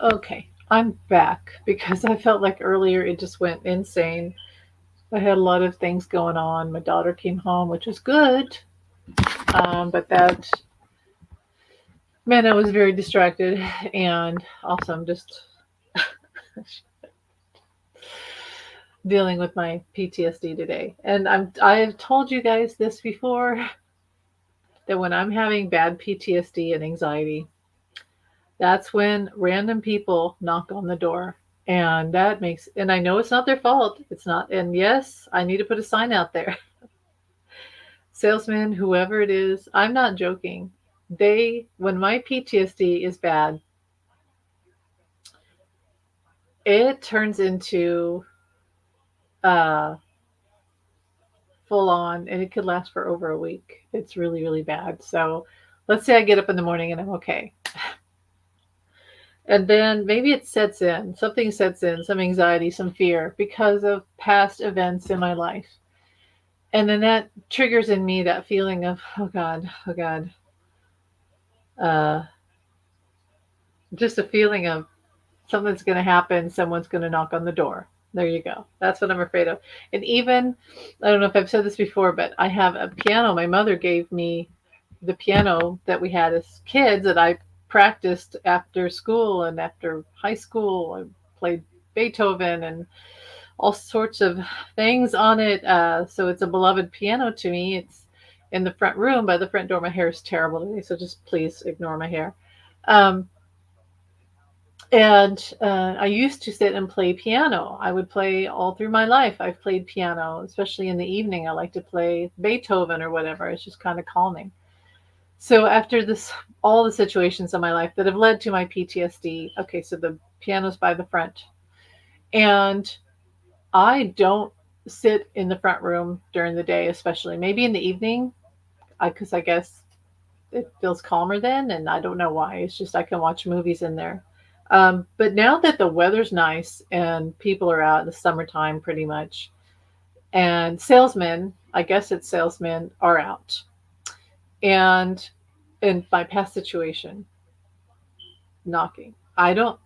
Okay, I'm back because I felt like earlier it just went insane. I had a lot of things going on. My daughter came home, which was good, but that meant I was very distracted, and also I'm just dealing with my PTSD today. And I've told you guys this before that when I'm having bad PTSD and anxiety, that's when random people knock on the door. And that makes, and I know it's not their fault. It's not, and yes, I need to put a sign out there. Salesman, whoever it is, I'm not joking. When my PTSD is bad, it turns into uh, full on, and it could last for over a week. It's really, really bad. So let's say I get up in the morning and I'm okay. And then maybe it sets in, something sets in, some anxiety, some fear because of past events in my life. And then that triggers in me that feeling of, oh God, uh, just a feeling of something's going to happen, someone's going to knock on the door. There you go. That's what I'm afraid of. And even, I don't know if I've said this before, but I have a piano. My mother gave me the piano that we had as kids that I practiced after school and after high school. I played Beethoven and all sorts of things on it. So it's a beloved piano to me. It's in the front room by the front door. My hair is terrible today, so just please ignore my hair. Um, and I used to sit and play piano. I would play all through my life. I've played piano, especially in the evening. I like to play Beethoven or whatever. It's just kind of calming. So after this, all the situations in my life that have led to my PTSD. Okay, so the piano's by the front, and I don't sit in the front room during the day, especially maybe in the evening, because I guess it feels calmer then, and I don't know why. It's just I can watch movies in there. But now that the weather's nice and people are out in the summertime pretty much, and salesmen, I guess it's salesmen, are out. And in my past situation, knocking, I don't,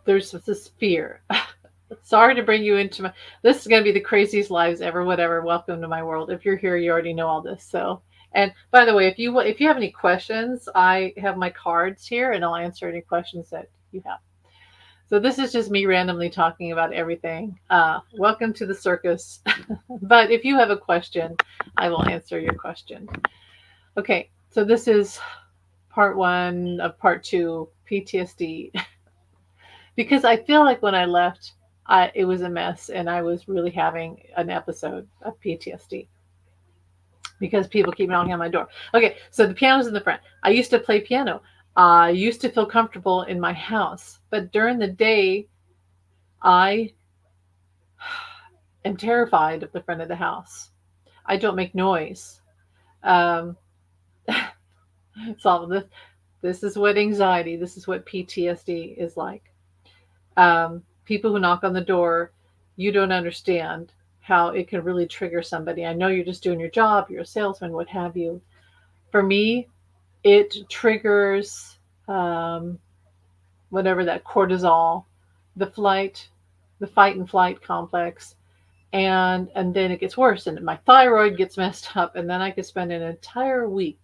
there's this fear. Sorry to bring you into my, this is going to be the craziest lives ever, whatever. Welcome to my world. If you're here, you already know all this. So, and by the way, if you have any questions, I have my cards here and I'll answer any questions that you have. So this is just me randomly talking about everything. Welcome to the circus. But if you have a question, I will answer your question. Okay, so this is part one of part two, PTSD. Because I feel like when I left, it was a mess and I was really having an episode of PTSD because people keep knocking on my door. Okay, so the piano's in the front. I used to play piano. I used to feel comfortable in my house, but during the day, I am terrified of the front of the house. I don't make noise. Um, so this is what anxiety, this is what PTSD is like. People who knock on the door, you don't understand how it can really trigger somebody. I know you're just doing your job, you're a salesman, what have you. For me, it triggers whatever that cortisol, the flight, the fight and flight complex, and then it gets worse, and my thyroid gets messed up, and then I could spend an entire week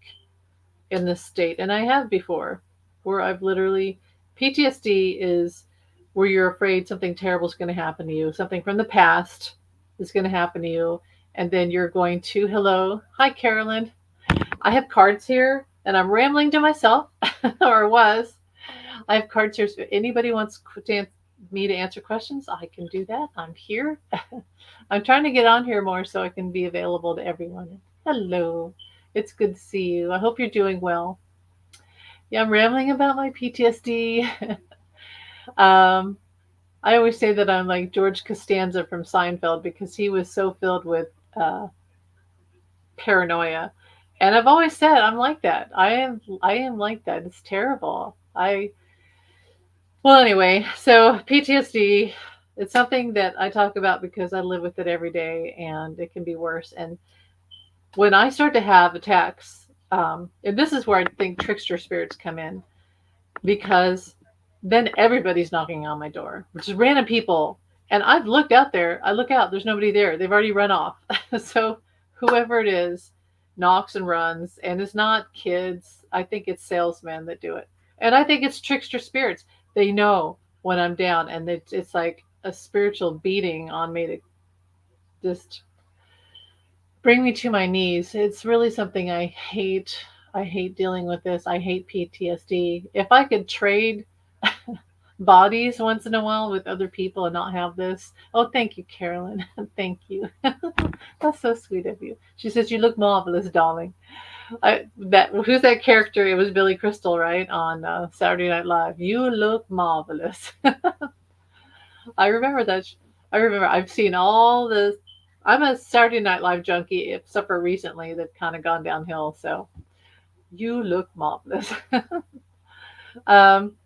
in this state, and I have before, where I've literally, PTSD is where you're afraid something terrible is going to happen to you, something from the past is going to happen to you, and then you're going to, hello, hi Carolyn, I have cards here, and I'm rambling to myself, or was. I have cards here, so if anybody wants me to answer questions, I can do that. I'm here. I'm trying to get on here more so I can be available to everyone. Hello. It's good to see you. I hope you're doing well. Yeah, I'm rambling about my PTSD. um, I always say that I'm like George Costanza from Seinfeld because he was so filled with uh, paranoia. And I've always said I'm like that. I am like that. It's terrible. I Well, anyway, so PTSD, it's something that I talk about because I live with it every day and it can be worse. And when I start to have attacks, and this is where I think trickster spirits come in because Then everybody's knocking on my door, which is random people. And I've looked out there. I look out, there's nobody there. They've already run off. So whoever it is knocks and runs. And it's not kids. I think it's salesmen that do it. And I think it's trickster spirits. They know when I'm down, and it's like a spiritual beating on me to just bring me to my knees. It's really something I hate. I hate dealing with this. I hate PTSD. If I could trade bodies once in a while with other people and not have this. Oh, thank you, Carolyn. Thank you. That's so sweet of you. She says, "You look marvelous, darling." That who's that character? It was Billy Crystal, right, on Saturday Night Live. You look marvelous. I remember that. I remember. I've seen all the. I'm a Saturday Night Live junkie, except for recently they've kind of gone downhill. So you look marvelous. um,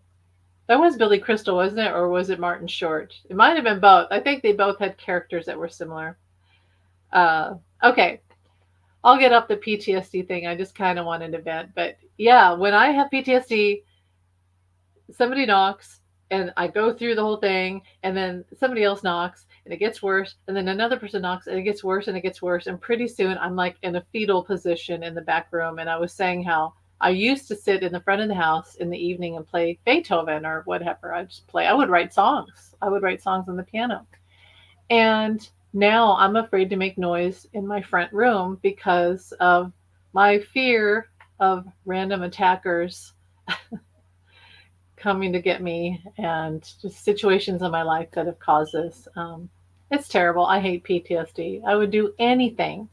That was Billy Crystal, wasn't it? Or was it Martin Short? It might have been both. I think they both had characters that were similar. Uh, okay, I'll get up the PTSD thing. I just kind of wanted to vent. But yeah, when I have PTSD, somebody knocks and I go through the whole thing, and then somebody else knocks and it gets worse, and then another person knocks and it gets worse and it gets worse. And pretty soon I'm like in a fetal position in the back room. And I was saying how I used to sit in the front of the house in the evening and play Beethoven or whatever. I just play. I would write songs. I would write songs on the piano. And now I'm afraid to make noise in my front room because of my fear of random attackers coming to get me, and just situations in my life that have caused this. It's terrible. I hate PTSD. I would do anything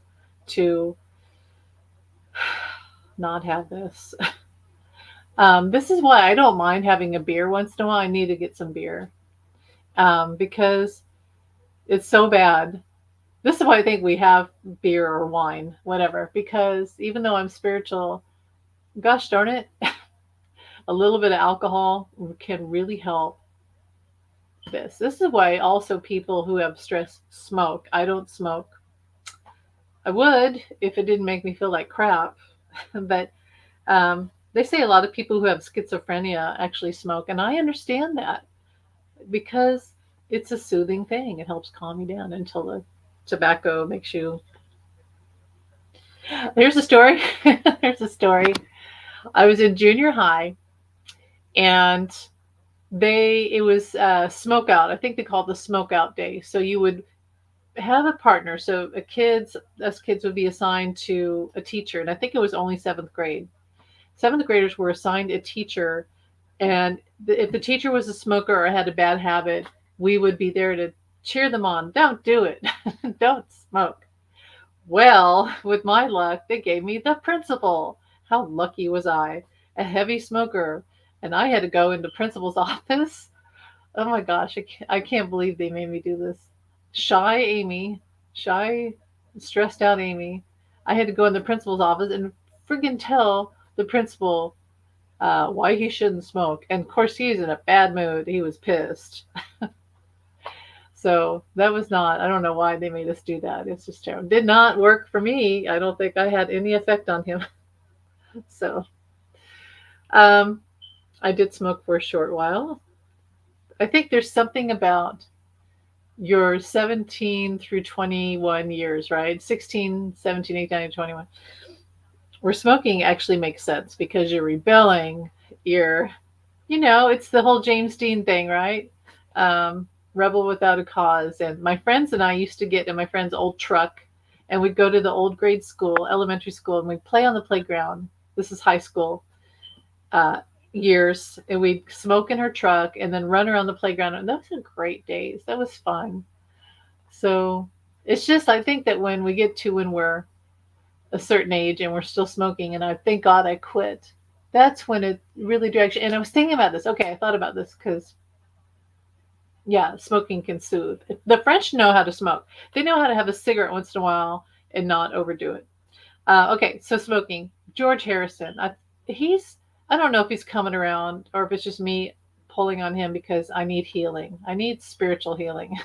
to not have this. This is why I don't mind having a beer once in a while. I need to get some beer because it's so bad. This is why I think we have beer or wine, whatever, because even though I'm spiritual, gosh darn it, a little bit of alcohol can really help this. This is why also people who have stress smoke. I don't smoke. I would if it didn't make me feel like crap. But they say a lot of people who have schizophrenia actually smoke, and I understand that because it's a soothing thing. It helps calm you down until the tobacco makes you. Here's a story. Here's a story. I was in junior high, and it was smoke out. I think they called it the smoke out day. So you would have a partner. So us kids would be assigned to a teacher, and I think it was only seventh grade. Seventh graders were assigned a teacher, and if the teacher was a smoker or had a bad habit, we would be there to cheer them on. Don't do it. Don't smoke. Well, with my luck, they gave me the principal. How lucky was I? A heavy smoker, and I had to go into principal's office. Oh my gosh, I can't believe they made me do this. Shy Amy, shy, stressed out Amy. I had to go in the principal's office and friggin' tell the principal why he shouldn't smoke. And of course, he's in a bad mood. He was pissed. So that was not, I don't know why they made us do that. It's just terrible. Did not work for me. I don't think I had any effect on him. So um, I did smoke for a short while. I think there's something about your 17 through 21 years, right? 16, 17, 18, 19, 21. Where smoking actually makes sense because you're rebelling. It's the whole James Dean thing, right? Rebel without a cause. And my friends and I used to get in my friend's old truck, and we'd go to the old grade school, elementary school, and we'd play on the playground. This is high school uh, years. And we'd smoke in her truck and then run around the playground. And those were great days. That was fun. So it's just, I think that when we're a certain age and we're still smoking, and I thank God I quit, that's when it really drags you. And I was thinking about this. Okay, I thought about this because, yeah, smoking can soothe. The French know how to smoke. They know how to have a cigarette once in a while and not overdo it. Okay, so smoking. George Harrison. I don't know if he's coming around or if it's just me pulling on him because I need healing. I need spiritual healing.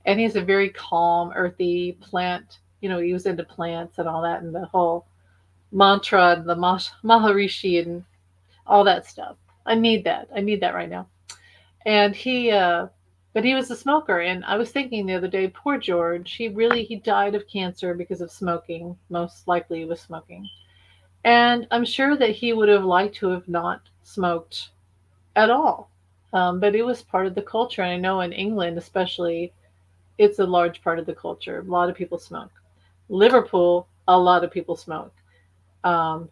And he's a very calm, earthy plant. He was into plants and all that, and the whole mantra and the Maharishi and all that stuff. I need that. I need that right now. And but he was a smoker. And I was thinking the other day, poor George, he died of cancer because of smoking. Most likely it was smoking. And I'm sure that he would have liked to have not smoked at all. But it was part of the culture. And I know in England, especially, it's a large part of the culture. A lot of people smoke. Liverpool, a lot of people smoke.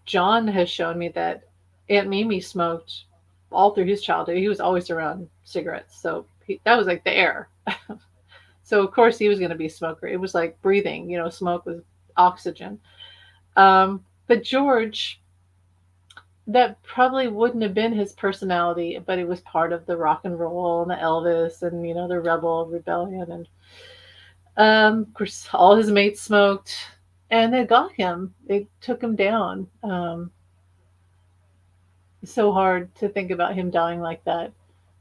John has shown me that Aunt Mimi smoked all through his childhood. He was always around cigarettes, so that was like the air. So of course he was going to be a smoker. It was like breathing. Smoke was oxygen. But George, that probably wouldn't have been his personality, but it was part of the rock and roll and the Elvis and the rebel rebellion. And of course, all his mates smoked, and they got him. They took him down. It's so hard to think about him dying like that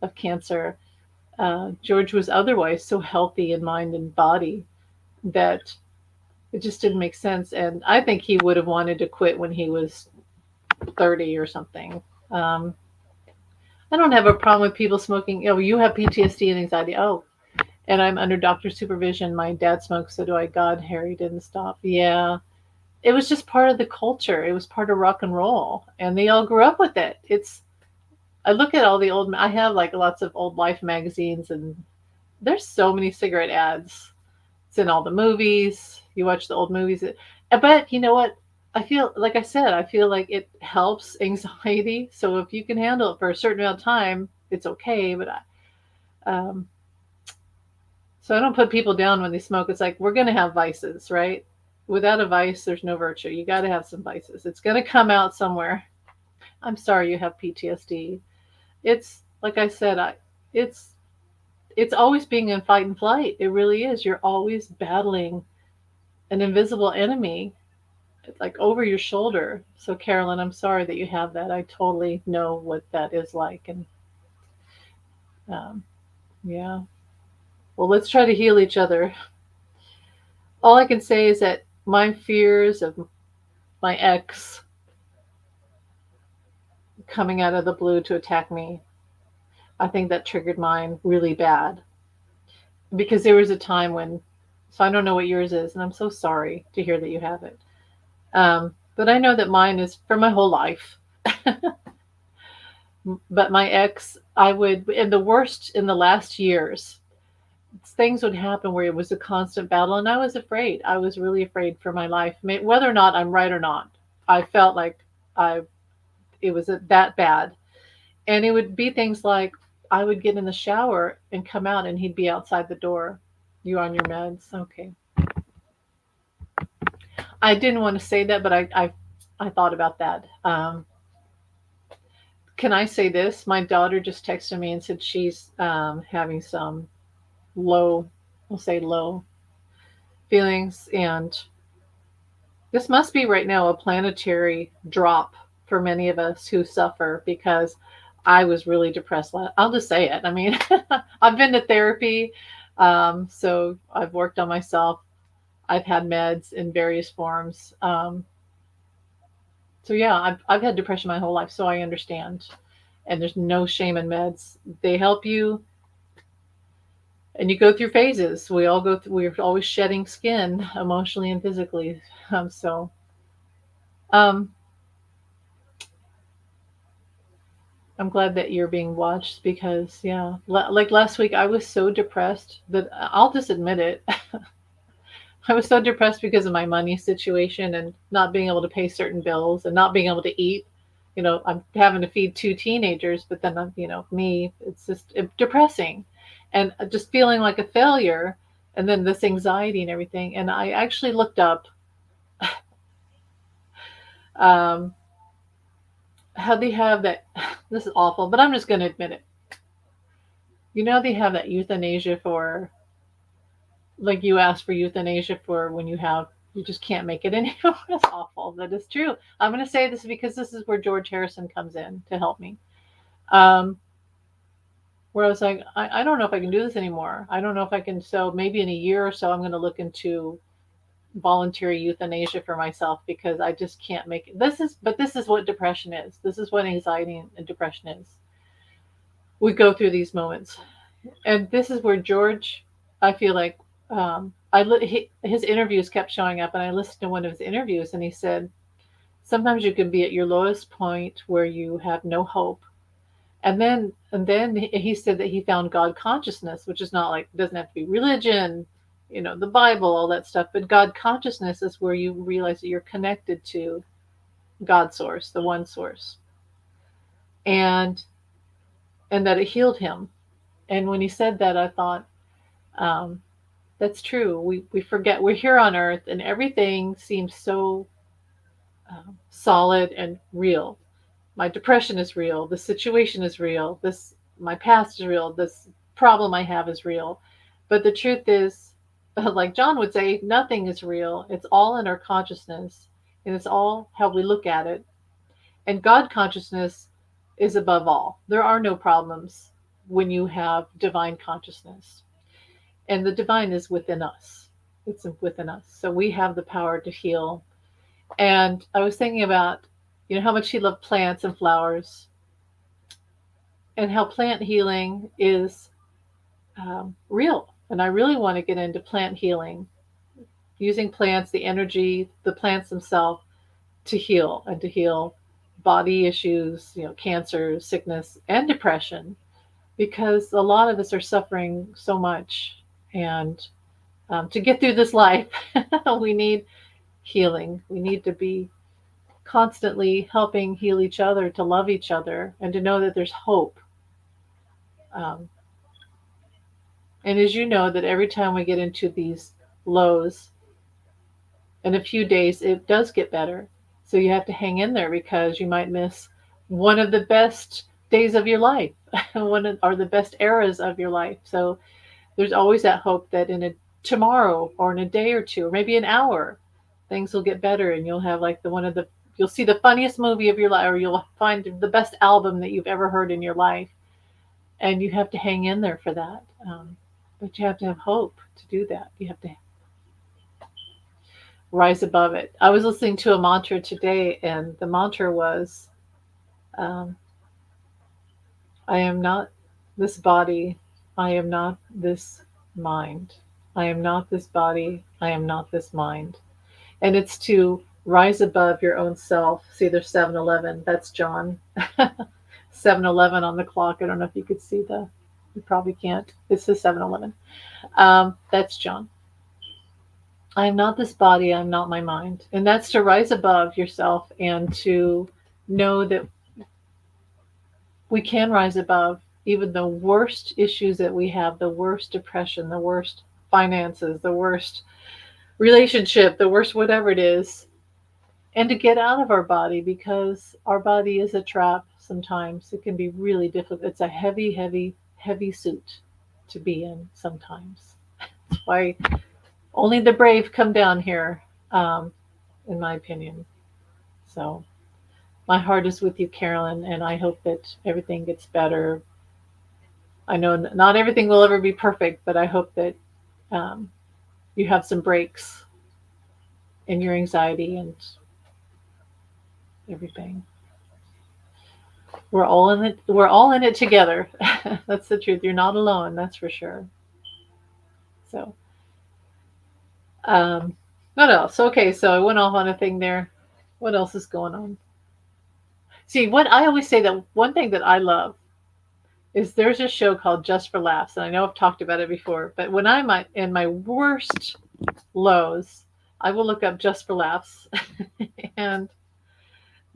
of cancer. George was otherwise so healthy in mind and body that it just didn't make sense. And I think he would have wanted to quit when he was 30 or something. Um, I don't have a problem with people smoking. Oh, you have PTSD and anxiety. Oh, and I'm under doctor's supervision. My dad smokes, so do I. God, Harry didn't stop. Yeah. It was just part of the culture. It was part of rock and roll, and they all grew up with it. I look at all the old. I have like lots of old Life magazines, and there's so many cigarette ads. It's in all the movies. You watch the old movies, but you know what? I feel like I said. I feel like it helps anxiety. So if you can handle it for a certain amount of time, it's okay. Um, so I don't put people down when they smoke. It's like we're gonna have vices, right? Without a vice, there's no virtue. You got to have some vices. It's gonna come out somewhere. I'm sorry you have PTSD. It's like I said. It's it's always being in fight and flight. It really is. You're always battling an invisible enemy, like over your shoulder. So, Carolyn, I'm sorry that you have that. I totally know what that is like. And um, yeah, well, let's try to heal each other. All I can say is that my fears of my ex coming out of the blue to attack me, I think that triggered mine really bad because there was a time when, so I don't know what yours is, and I'm so sorry to hear that you have it. But I know that mine is for my whole life. But my ex, I would, in the worst, in the last years, things would happen where it was a constant battle, and I was afraid. I was really afraid for my life, whether or not I'm right or not. I felt like I, it was that bad, and it would be things like I would get in the shower and come out, and he'd be outside the door. You on your meds? Okay. I didn't want to say that, but I thought about that. Can I say this? My daughter just texted me and said she's having some low, we'll say low feelings, and this must be right now a planetary drop for many of us who suffer because I was really depressed. I'll just say it. I mean, I've been to therapy, so I've worked on myself. I've had meds in various forms. So yeah, I've had depression my whole life, so I understand. And there's no shame in meds. They help you, and you go through phases. We all go through. We're always shedding skin, emotionally and physically. So, um, I'm glad that you're being watched because yeah, like last week, I was so depressed that I'll just admit it. I was so depressed because of my money situation and not being able to pay certain bills and not being able to eat. I'm having to feed two teenagers, but then me, it's just depressing, and just feeling like a failure, and then this anxiety and everything. And I actually looked up um, how they have that. This is awful, but I'm just going to admit it. They have that euthanasia for, like, you ask for euthanasia for when you just can't make it anymore. That's awful. That is true. I'm going to say this because this is where George Harrison comes in to help me. Um, where I was like, I don't know if I can do this anymore. I don't know if I can. So maybe in a year or so, I'm going to look into voluntary euthanasia for myself because I just can't make it. But this is what depression is. This is what anxiety and depression is. we go through these moments. And this is where George, I feel like, his interviews kept showing up, and I listened to one of his interviews, and he said, sometimes you can be at your lowest point where you have no hope. And then he said that he found God consciousness, which is not like, doesn't have to be religion, the Bible, all that stuff, but God consciousness is where you realize that you're connected to God source, the one source. And and that it healed him. And when he said that, I thought, um, that's true. We forget we're here on earth, and everything seems so solid and real. My depression is real. The situation is real. My past is real. This problem I have is real. But the truth is, like John would say, nothing is real. It's all in our consciousness, and it's all how we look at it. And God consciousness is above all. There are no problems when you have divine consciousness. And the divine is within us. It's within us. So we have the power to heal. And I was thinking about, how much he loved plants and flowers, and how plant healing is real. And I really want to get into plant healing, using plants, the energy, the plants themselves to heal, and to heal body issues, cancer, sickness, and depression, because a lot of us are suffering so much. And to get through this life, we need healing. We need to be constantly helping heal each other, to love each other, and to know that there's hope. Um, and as you know, that every time we get into these lows, in a few days, it does get better. So you have to hang in there, because you might miss one of the best days of your life, or the best eras of your life. So there's always that hope that in a tomorrow, or in a day or two, or maybe an hour, things will get better, and you'll have like you'll see the funniest movie of your life, or you'll find the best album that you've ever heard in your life. And you have to hang in there for that. But you have to have hope to do that. You have to rise above it. I was listening to a mantra today, and the mantra was, um, I am not this body. I am not this mind. I am not this body. I am not this mind. And it's to rise above your own self. See, there's 7-Eleven. That's John. 7-Eleven on the clock. I don't know if you could see you probably can't. It's the 7-Eleven. That's John. I am not this body. I'm not my mind. And that's to rise above yourself, and to know that we can rise above even the worst issues that we have, the worst depression, the worst finances, the worst relationship, the worst whatever it is, and to get out of our body, because our body is a trap sometimes. It can be really difficult. It's a heavy, heavy, heavy suit to be in sometimes. That's why only the brave come down here, in my opinion. So my heart is with you, Carolyn, and I hope that everything gets better. I know not everything will ever be perfect, but I hope that um, you have some breaks in your anxiety and everything. We're all in it. We're all in it together. That's the truth. You're not alone. That's for sure. So, um, what else? Okay, so I went off on a thing there. What else is going on? See, what I always say, that one thing that I love is, there's a show called Just for Laughs, and I know I've talked about it before, but when I'm in my worst lows, I will look up Just for Laughs, and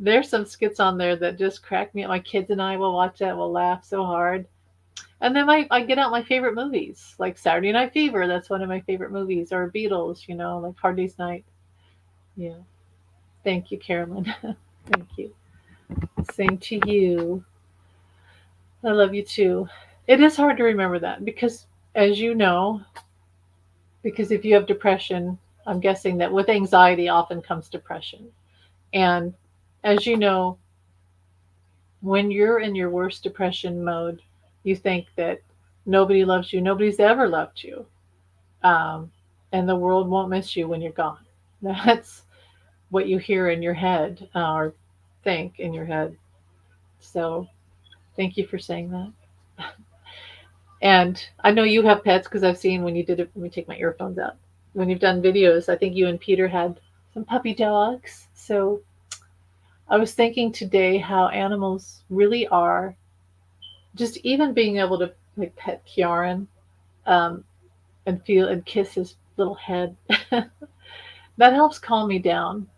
there's some skits on there that just crack me up. My kids and I will watch that. We'll laugh so hard. And then I get out my favorite movies, like Saturday Night Fever. That's one of my favorite movies. Or Beatles, like Hard Day's Night. Yeah. Thank you, Carolyn. Thank you. Same to you. I love you too. It is hard to remember that, because, as you know, because if you have depression, I'm guessing that with anxiety often comes depression. And as you know, when you're in your worst depression mode, you think that nobody loves you, nobody's ever loved you, um, and the world won't miss you when you're gone. That's what you hear in your head, or think in your head. So, thank you for saying that. And I know you have pets because I've seen when you did it. Let me take my earphones out. When you've done videos, I think you and Peter had some puppy dogs. So I was thinking today how animals really are. Just even being able to like pet Kieran, um, and feel and kiss his little head, that helps calm me down.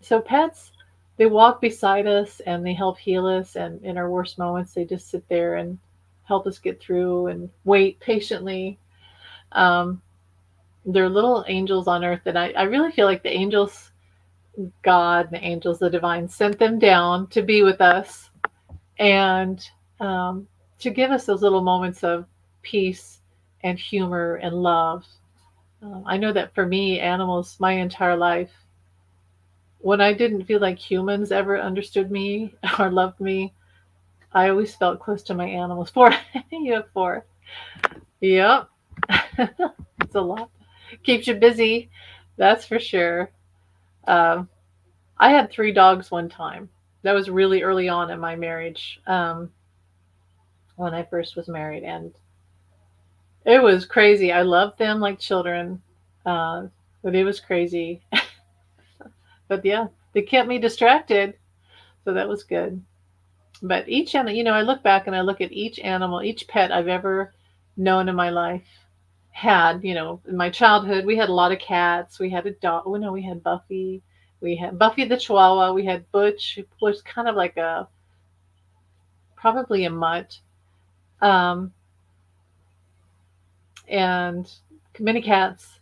So pets, they walk beside us and they help heal us. And in our worst moments, they just sit there and help us get through and wait patiently. Um, they're little angels on earth, and I really feel like the angels, God, the angels, the divine, sent them down to be with us and um, to give us those little moments of peace and humor and love. I know that for me, animals, my entire life, when I didn't feel like humans ever understood me or loved me, I always felt close to my animals. Four, you have four. Yep, it's a lot. Keeps you busy, that's for sure. Um, I had three dogs one time. That was really early on in my marriage, when I first was married, and it was crazy. I loved them like children, uh, but it was crazy. But yeah, they kept me distracted, so that was good. But each animal, I look back and I look at each animal, each pet I've ever known in my life had, in my childhood, we had a lot of cats. We had a dog. Oh, no, we had Buffy. We had Buffy the Chihuahua. We had Butch, who was kind of like probably a mutt. Um, and many cats.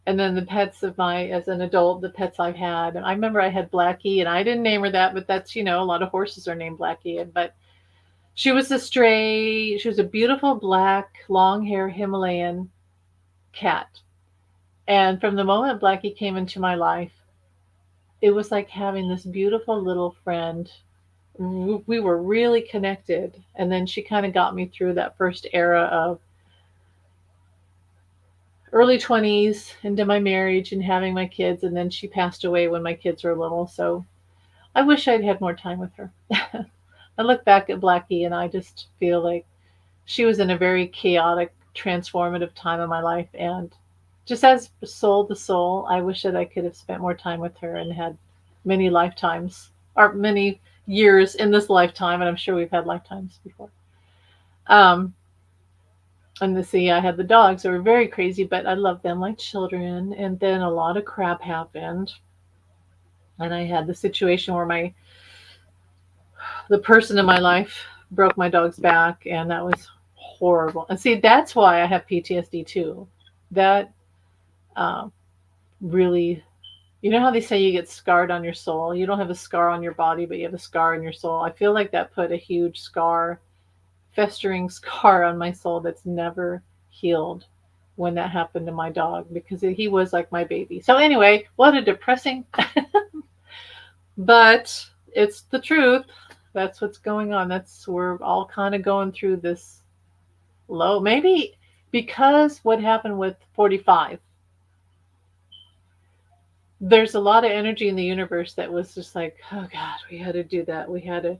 And then the pets of as an adult, the pets I've had. And I remember I had Blackie, and I didn't name her that, but that's, a lot of horses are named Blackie. But she was a stray. She was a beautiful black, long hair Himalayan cat. And from the moment Blackie came into my life, it was like having this beautiful little friend. We were really connected. And then she kind of got me through that first era of early 20s into my marriage and having my kids. And then she passed away when my kids were little. So I wish I'd had more time with her. I look back at Blackie and I just feel like she was in a very chaotic, transformative time of my life. And just as soul to soul, I wish that I could have spent more time with her and had many lifetimes or many years in this lifetime. And I'm sure we've had lifetimes before. Um, and I had the dogs that were very crazy, but I loved them like children. And then a lot of crap happened. And I had the situation where the person in my life broke my dog's back, and that was horrible. And see, that's why I have PTSD too. That uh, really, how they say you get scarred on your soul? You don't have a scar on your body, but you have a scar in your soul. I feel like that put a huge scar, festering scar on my soul that's never healed when that happened to my dog because he was like my baby. So, anyway, what a depressing, but it's the truth. That's what's going on. We're all kind of going through this low. Maybe because what happened with 45, there's a lot of energy in the universe that was just like, oh God, we had to do that. We had to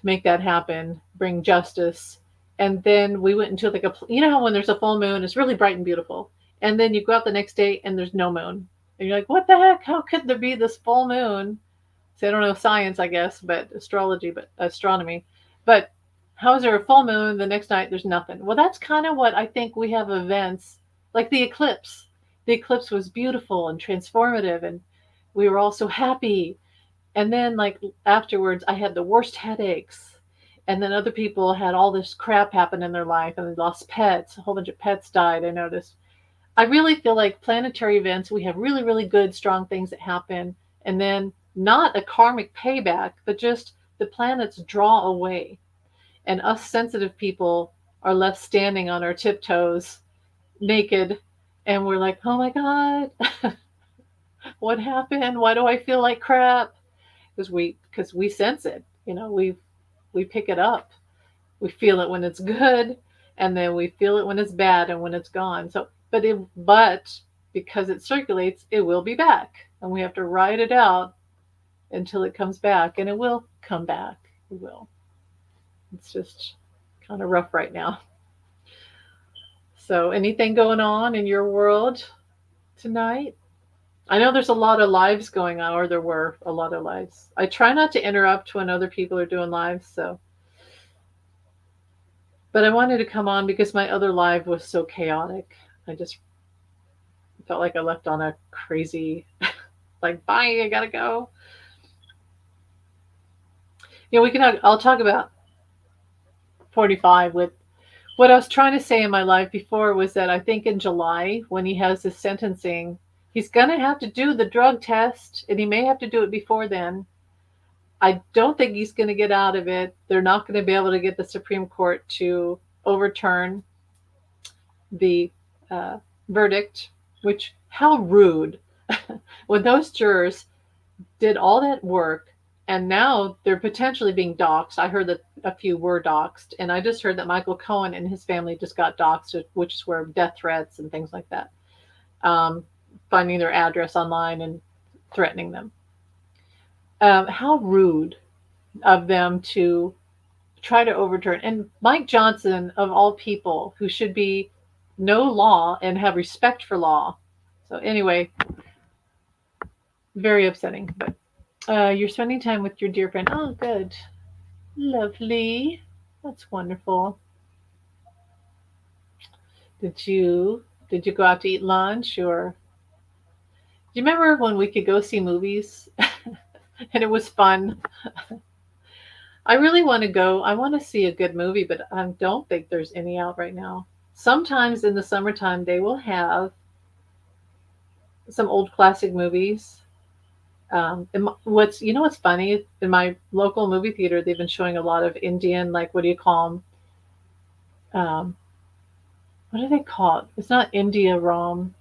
make that happen, bring justice. And then we went into like how when there's a full moon, it's really bright and beautiful. And then you go out the next day and there's no moon. And you're like, what the heck? How could there be this full moon? So I don't know science, I guess, but astrology, but astronomy. But how is there a full moon? The next night there's nothing. Well, that's kind of what I think we have events like the eclipse. The eclipse was beautiful and transformative, and we were all so happy. And then, like afterwards, I had the worst headaches. And then other people had all this crap happen in their life, and they lost pets. A whole bunch of pets died. I noticed. I really feel like planetary events, we have really, really good, strong things that happen, and then not a karmic payback, but just the planets draw away. And us sensitive people are left standing on our tiptoes, naked, and we're like, oh my God, what happened? Why do I feel like crap? Because we sense it. We pick it up. We feel it when it's good, and then we feel it when it's bad and when it's gone. So, but because it circulates, it will be back, and we have to ride it out until it comes back, and it will come back. It will. It's just kind of rough right now. So, anything going on in your world tonight? I know there's a lot of lives going on, or there were a lot of lives. I try not to interrupt when other people are doing lives, so. But I wanted to come on because my other live was so chaotic. I just felt like I left on a crazy, like, bye, I gotta go. We can. I'll talk about 45 with what I was trying to say in my life before was that I think in July, when he has his sentencing, he's going to have to do the drug test, and he may have to do it before then. I don't think he's going to get out of it. They're not going to be able to get the Supreme Court to overturn the uh, verdict, which, how rude. When those jurors did all that work and now they're potentially being doxxed. I heard that a few were doxxed, and I just heard that Michael Cohen and his family just got doxxed, which is where death threats and things like that, um, finding their address online and threatening them. How rude of them to try to overturn. And Mike Johnson, of all people, who should be know law and have respect for law. So anyway, very upsetting. But you're spending time with your dear friend. Oh, good. Lovely. That's wonderful. Did you did you go out to eat lunch, or do you remember when we could go see movies and it was fun? I really want to go. I want to see a good movie, but I don't think there's any out right now. Sometimes in the summertime they will have some old classic movies. What's funny, in my local movie theater they've been showing a lot of Indian, like, what do you call them? What do they call it? It's not India Rom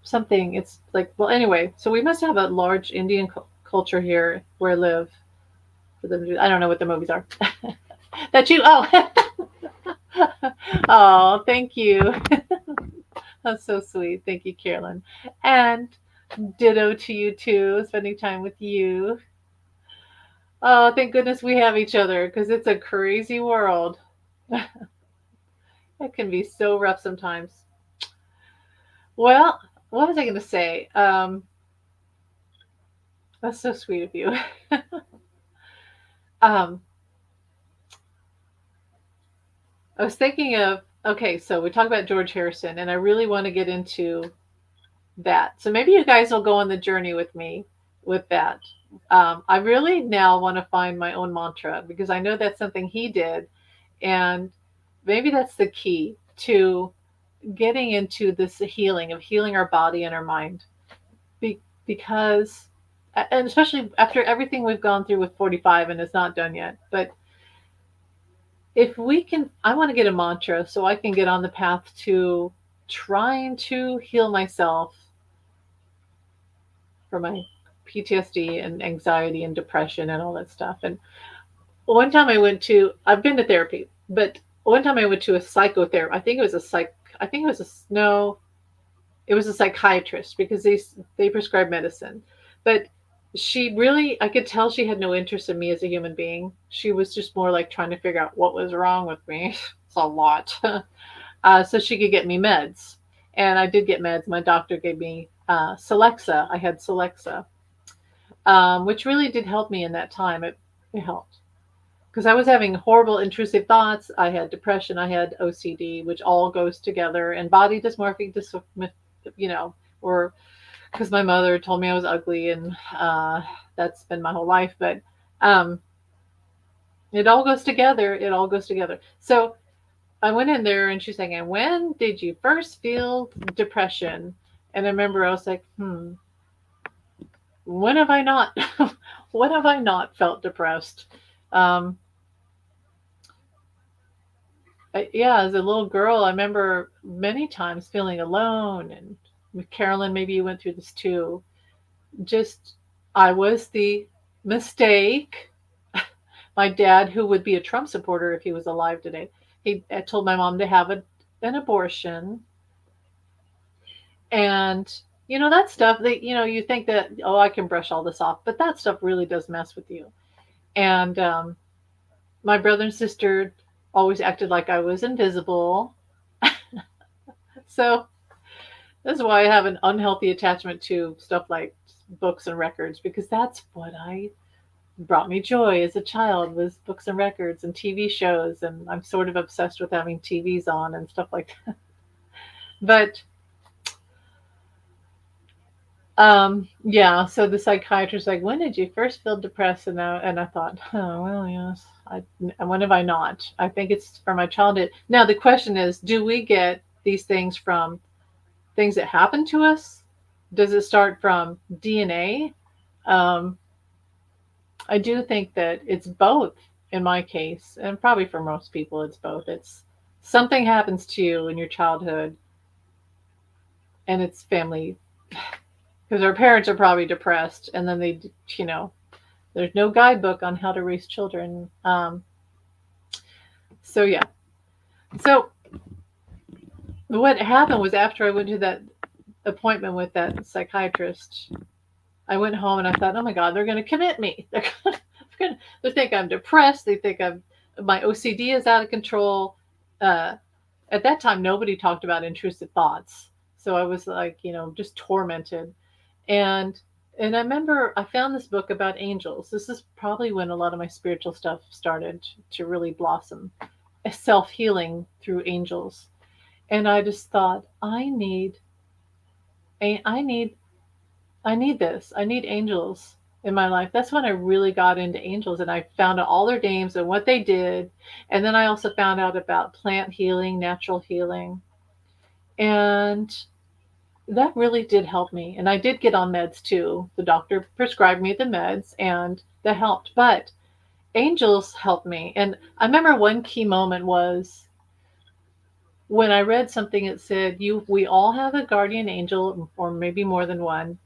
something. It's like, well, anyway. So we must have a large Indian culture here where I live. For them to, I don't know what the movies are. That you? Oh, oh, thank you. That's so sweet. Thank you, Carolyn. And ditto to you too. Spending time with you. Oh, thank goodness we have each other because it's a crazy world. It can be so rough sometimes. Well, what was I going to say? That's so sweet of you. um, I was thinking of, okay, so we talk about George Harrison, and I really want to get into that. So maybe you guys will go on the journey with me with that. I really now want to find my own mantra because I know that's something he did, and maybe that's the key to getting into this healing of healing our body and our mind. Because, and especially after everything we've gone through with 45, and it's not done yet, but if we can, I want to get a mantra so I can get on the path to trying to heal myself for my PTSD and anxiety and depression and all that stuff. And one time I've been to therapy, but one time I went to a psychotherapist. I think it was a, no, it was a psychiatrist because they prescribe medicine. But she really, I could tell she had no interest in me as a human being. She was just more like trying to figure out what was wrong with me. It's a lot. So she could get me meds. And I did get meds. My doctor gave me Celexa. I had Celexa, which really did help me in that time. It helped because I was having horrible intrusive thoughts. I had depression. I had OCD, which all goes together, and body dysmorphic, or because my mother told me I was ugly, and that's been my whole life. But um, it all goes together. It all goes together. So I went in there, and she's saying, "And when did you first feel depression?" And I remember I was like, when have I not? When have I not felt depressed? Um, yeah, as a little girl, I remember many times feeling alone. And with Carolyn, maybe you went through this too. Just, I was the mistake. My dad, who would be a Trump supporter if he was alive today, he told my mom to have an abortion. And, that stuff that, you think that, oh, I can brush all this off, but that stuff really does mess with you. And my brother and sister always acted like I was invisible. So that's why I have an unhealthy attachment to stuff like books and records, because that's what I brought me joy as a child, was books and records and TV shows, and I'm sort of obsessed with having TVs on and stuff like that. But yeah, so the psychiatrist like, when did you first feel depressed? And I thought, oh well, yes. When have I not? I think it's from my childhood. Now the question is, do we get these things from things that happen to us? Does it start from DNA? Um, I do think that it's both in my case, and probably for most people, it's both. It's something happens to you in your childhood, and it's family, because our parents are probably depressed, and then they, you know, there's no guidebook on how to raise children. So yeah. So what happened was, after I went to that appointment with that psychiatrist, I went home and I thought, oh my God, they're going to commit me. They think I'm depressed. They think my OCD is out of control. Uh, at that time, nobody talked about intrusive thoughts. So I was like, just tormented. And and I remember I found this book about angels. This is probably when a lot of my spiritual stuff started to really blossom. Self healing through angels. And I just thought, I need I need this. I need angels in my life. That's when I really got into angels, and I found out all their names and what they did. And then I also found out about plant healing, natural healing. And that really did help me. And I did get on meds too. The doctor prescribed me the meds, and that helped. But angels helped me. And I remember one key moment was when I read something that said, we all have a guardian angel, or maybe more than one,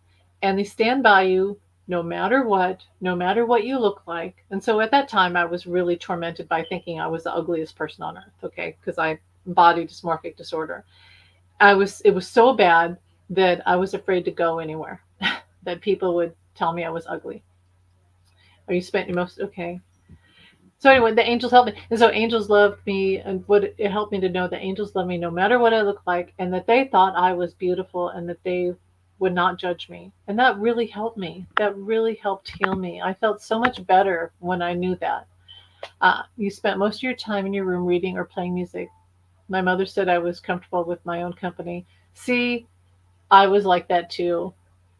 and they stand by you no matter what you look like. And so at that time I was really tormented by thinking I was the ugliest person on earth, okay? Because I body dysmorphic disorder. It was so bad that I was afraid to go anywhere. That people would tell me I was ugly. Are you spent your most okay? So anyway, the angels helped me, and so angels loved me, and what it helped me to know that angels love me no matter what I look like, and that they thought I was beautiful, and that they would not judge me, and that really helped me. That really helped heal me. I felt so much better when I knew that. You spent most of your time in your room reading or playing music. My mother said I was comfortable with my own company. See, I was like that too.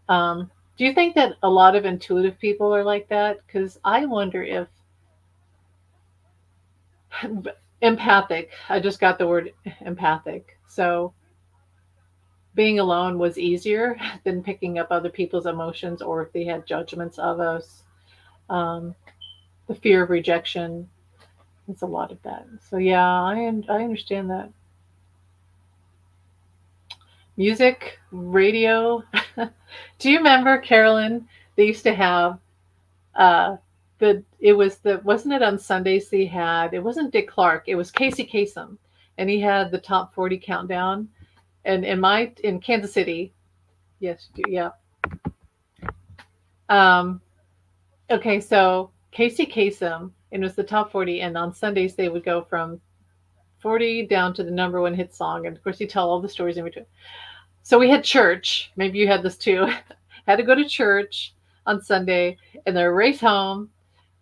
Do you think that a lot of intuitive people are like that? Because I wonder if empathic. I just got the word empathic. So being alone was easier than picking up other people's emotions, or if they had judgments of us. Um, the fear of rejection. It's a lot of that. So yeah, I understand that. Music, radio. Do you remember, Carolyn? They used to have it was the wasn't it on Sundays they had, it wasn't Dick Clark, it was Casey Kasem, and he had the top 40 countdown. And in Kansas City, yes, yeah. Um, okay, so Casey Kasem, and it was the top 40, and on Sundays they would go from 40 down to the number one hit song, and of course you tell all the stories in between. So we had church. Maybe you had this too. Had to go to church on Sunday, and then race home,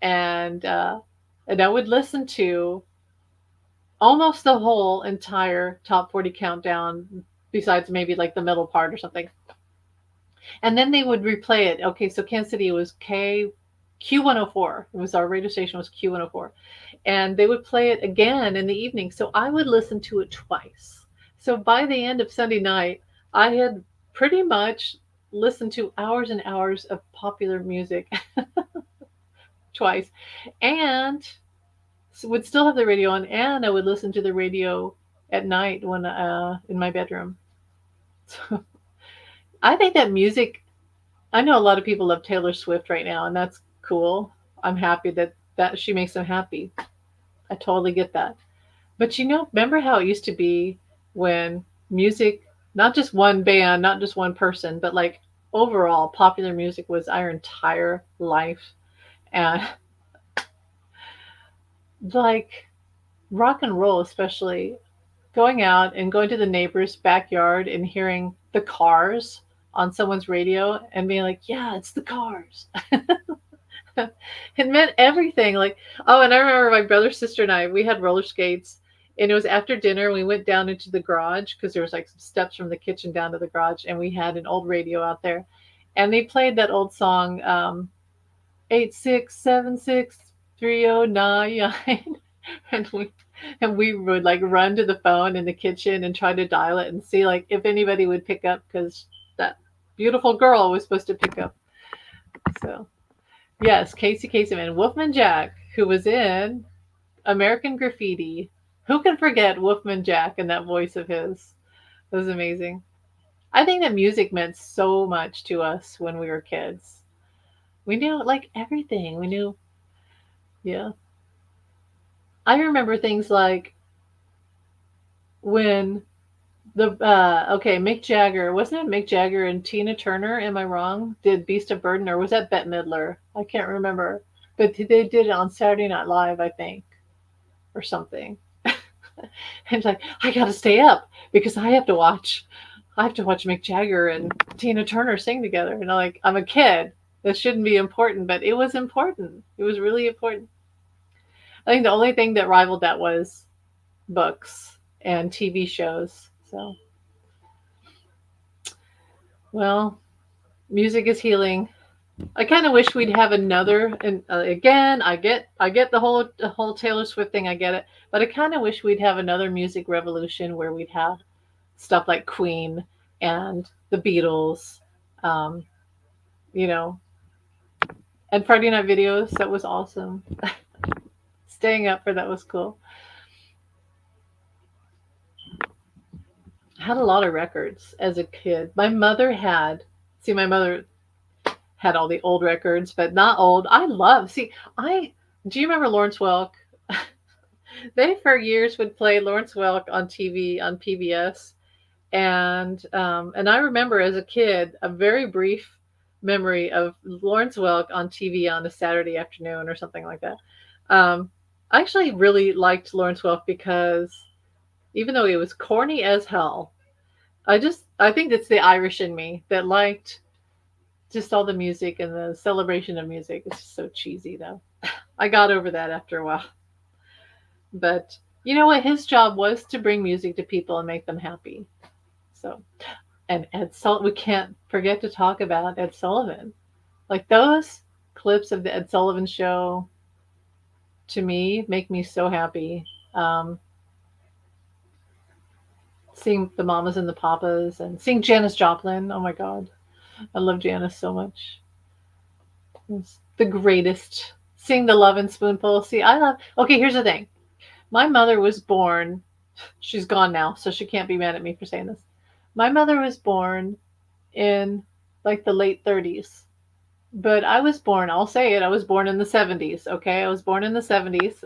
and I would listen to almost the whole entire top 40 countdown, besides maybe like the middle part or something. And then they would replay it. Okay, so Kansas City was Q104. It was our radio station was Q104. And they would play it again in the evening. So I would listen to it twice. So by the end of Sunday night, I had pretty much listened to hours and hours of popular music twice. And would still have the radio on, and I would listen to the radio at night when in my bedroom. So I think that music, I know a lot of people love Taylor Swift right now, and that's cool. I'm happy that she makes them happy. I totally get that. But remember how it used to be when music, not just one band, not just one person, but like overall popular music was our entire life. And like rock and roll, especially going out and going to the neighbor's backyard and hearing the Cars on someone's radio and being like, yeah, it's the Cars. It meant everything. Like, oh, and I remember my brother, sister, and I, we had roller skates, and it was after dinner. We went down into the garage because there was like some steps from the kitchen down to the garage, and we had an old radio out there, and they played that old song, 8676309, and we would like run to the phone in the kitchen and try to dial it and see like if anybody would pick up because that beautiful girl was supposed to pick up. So yes, Casey Kasem, Wolfman Jack, who was in American Graffiti. Who can forget Wolfman Jack and that voice of his? It was amazing. I think that music meant so much to us when we were kids. We knew like everything. We knew, yeah. I remember things like when okay, Mick Jagger, wasn't it Mick Jagger and Tina Turner, am I wrong? Did Beast of Burden, or was that Bette Midler? I can't remember. But they did it on Saturday Night Live, I think, or something. And it's like, I gotta stay up because I have to watch Mick Jagger and Tina Turner sing together. And I'm a kid. This shouldn't be important, but it was important. It was really important. I think the only thing that rivaled that was books and TV shows. So, well, music is healing. I kind of wish we'd have another. And again, I get the whole Taylor Swift thing. I get it, but I kind of wish we'd have another music revolution where we'd have stuff like Queen and the Beatles, um, you know, and Friday Night Videos. That was awesome. Staying up for that was cool. I had a lot of records as a kid. My mother had all the old records, but not old. I do you remember Lawrence Welk? They for years would play Lawrence Welk on TV on PBS, and I remember as a kid a very brief memory of Lawrence Welk on TV on a Saturday afternoon or something like that. Um, I actually really liked Lawrence Welk because even though he was corny as hell, I think it's the Irish in me that liked just all the music and the celebration of music. It's just so cheesy though. I got over that after a while. But you know what? His job was to bring music to people and make them happy. So, and we can't forget to talk about Ed Sullivan. Like those clips of the Ed Sullivan show to me make me so happy. Um, Seeing the mamas and the papas and seeing Janis Joplin. Oh my God. I love Janis so much. It's the greatest. Seeing the Love and Spoonful. See, okay, here's the thing. My mother was born, she's gone now, so she can't be mad at me for saying this. My mother was born in like the late 30s. But I was born, I'll say it, I was born in the 70s, okay? I was born in the 70s.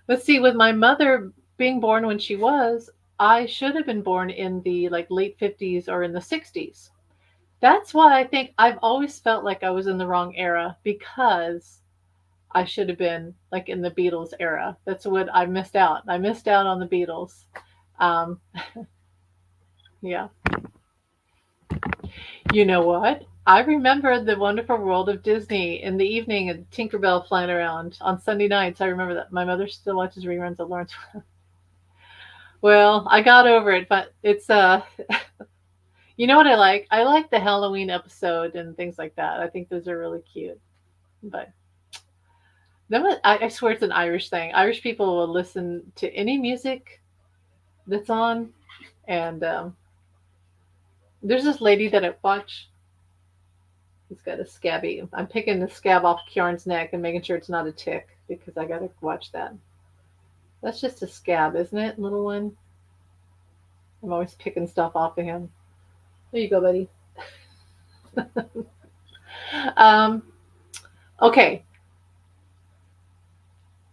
But see, with my mother being born when she was, I should have been born in the like late 50s or in the 60s. That's why I think I've always felt like I was in the wrong era because I should have been like in the Beatles era. That's what I missed out. I missed out on the Beatles. Um, yeah. You know what? I remember the Wonderful World of Disney in the evening and Tinkerbell flying around on Sunday nights. I remember that. My mother still watches reruns of Lawrence. Well, I got over it, but it's you know what I like? I like the Halloween episode and things like that. I think those are really cute. But I swear it's an Irish thing. Irish people will listen to any music that's on, and there's this lady that I watch. He's got a scabby. I'm picking the scab off Kjorn's neck and making sure it's not a tick because I gotta watch that. That's just a scab, isn't it, little one? I'm always picking stuff off of him. There you go, buddy. um, okay,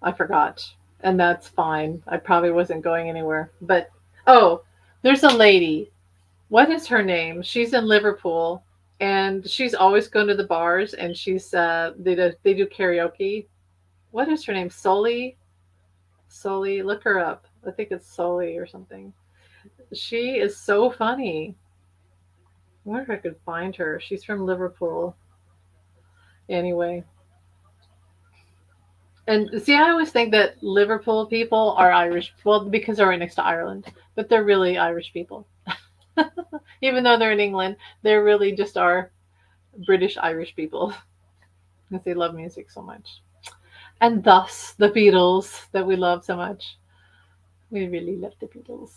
I forgot, and that's fine. I probably wasn't going anywhere. But oh, there's a lady. What is her name? She's in Liverpool, and she's always going to the bars, and they do karaoke. What is her name? Soli? Sully, look her up. I think it's Sully or something. She is so funny. I wonder if I could find her. She's from Liverpool. Anyway. And see, I always think that Liverpool people are Irish. Well, because they're right next to Ireland, but they're really Irish people. Even though they're in England, they're really just our British Irish people because they love music so much. And thus, the Beatles that we love so much. We really love the Beatles.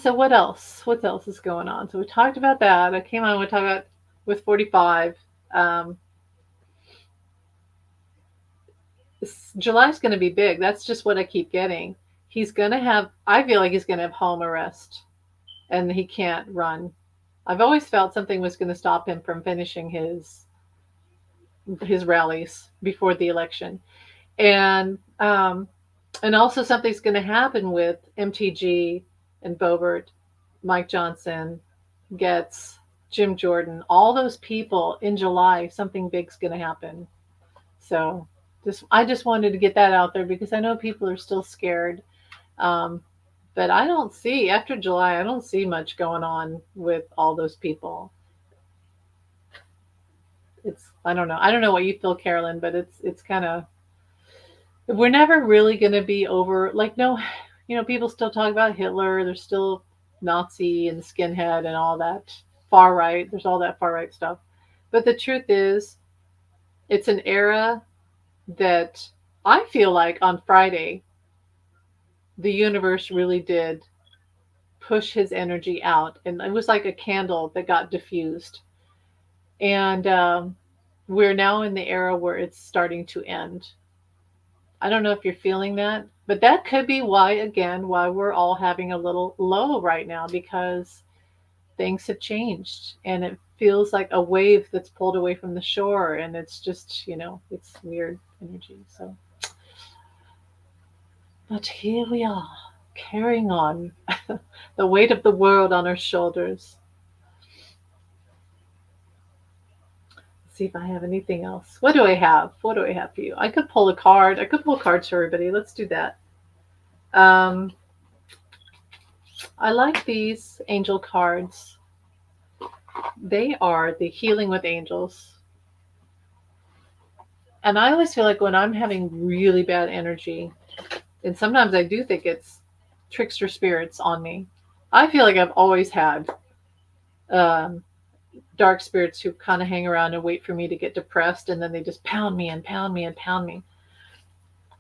So what else? What else is going on? So we talked about that. I came on. We talked about with 45. Um, July's going to be big. That's just what I keep getting. He's going to have. I feel like he's going to have home arrest, and he can't run. I've always felt something was going to stop him from finishing his rallies before the election, and also something's going to happen with MTG and Bobert, Mike Johnson, Getz, Jim Jordan, all those people in July. Something big's going to happen. So I just wanted to get that out there because I know people are still scared. Um, but I don't see after July. I don't see much going on with all those people. It's I don't know. I don't know what you feel, Carolyn, but it's kind of we're never really going to be over. Like no, people still talk about Hitler. There's still Nazi and skinhead and all that far right. There's all that far right stuff. But the truth is, it's an era that I feel like on Friday, the universe really did push his energy out. And it was like a candle that got diffused. And we're now in the era where it's starting to end. I don't know if you're feeling that, but that could be why, again, why we're all having a little low right now because things have changed and it feels like a wave that's pulled away from the shore and it's just, it's weird energy. So, but here we are, carrying on, the weight of the world on our shoulders. Let's see if I have anything else. What do I have? What do I have for you? I could pull a card. I could pull cards for everybody. Let's do that. Um, I like these angel cards. They are the healing with angels. And I always feel like when I'm having really bad energy, and sometimes I do think it's trickster spirits on me, I feel like I've always had um, dark spirits who kind of hang around and wait for me to get depressed, and then they just pound me and pound me and pound me.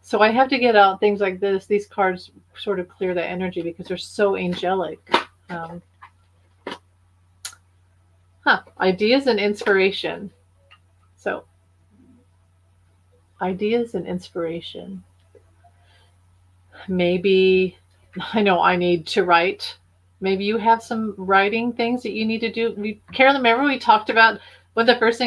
So I have to get out things like this. These cards sort of clear that energy because they're so angelic. Um, Ideas and inspiration. So, ideas and inspiration. Maybe I know I need to write. Maybe you have some writing things that you need to do. Carolyn, remember we talked about one of the first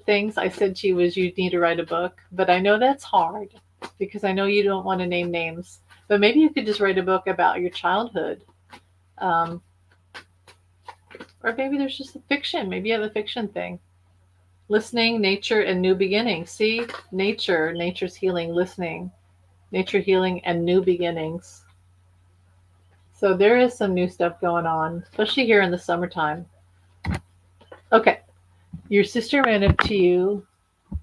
things I said to you was you need to write a book, but I know that's hard because I know you don't want to name names. But maybe you could just write a book about your childhood. Um, or maybe there's just a fiction. Maybe you have a fiction thing. Listening, nature, and new beginnings. See, nature's healing, listening, nature healing, and new beginnings. So there is some new stuff going on, especially here in the summertime. Okay, your sister ran up to you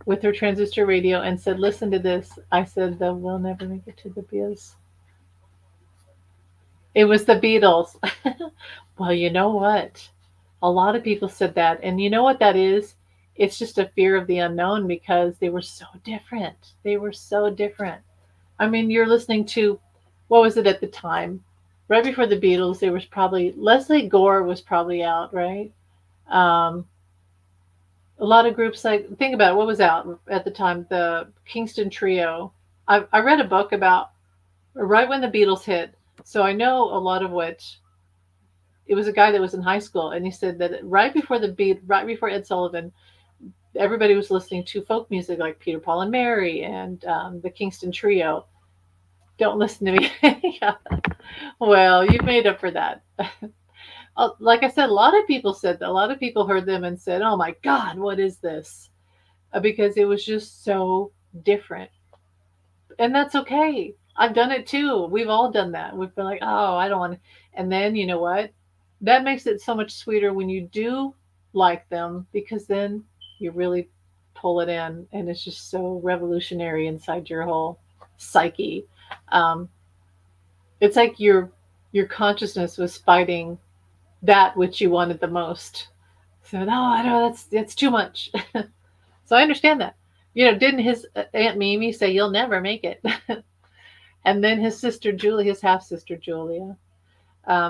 with her transistor radio and said, "Listen to this." I said, "We'll never make it to the biz." It was the Beatles. Well, you know what? A lot of people said that. And you know what that is? It's just a fear of the unknown because they were so different. They were so different. I mean, you're listening to, what was it at the time? Right before the Beatles, there was probably, Leslie Gore was probably out, right? Um, a lot of groups, like, think about it, what was out at the time? The Kingston Trio. I read a book about right when the Beatles hit. So I know a lot of what it was a guy that was in high school, and he said that right before Ed Sullivan, everybody was listening to folk music like Peter, Paul, and Mary, and the Kingston Trio. Don't listen to me. Yeah. Well, you've made up for that. Like I said, a lot of people said that. A lot of people heard them and said, "Oh my God, what is this?" Because it was just so different. And that's okay. I've done it too. We've all done that. We've been like, oh, I don't want to. And then you know what? That makes it so much sweeter when you do like them because then you really pull it in and it's just so revolutionary inside your whole psyche. Um, it's like your consciousness was fighting that which you wanted the most. So no, I know that's too much. So I understand that. You know, didn't his Aunt Mimi say you'll never make it? And then his sister Julie, his half sister Julia,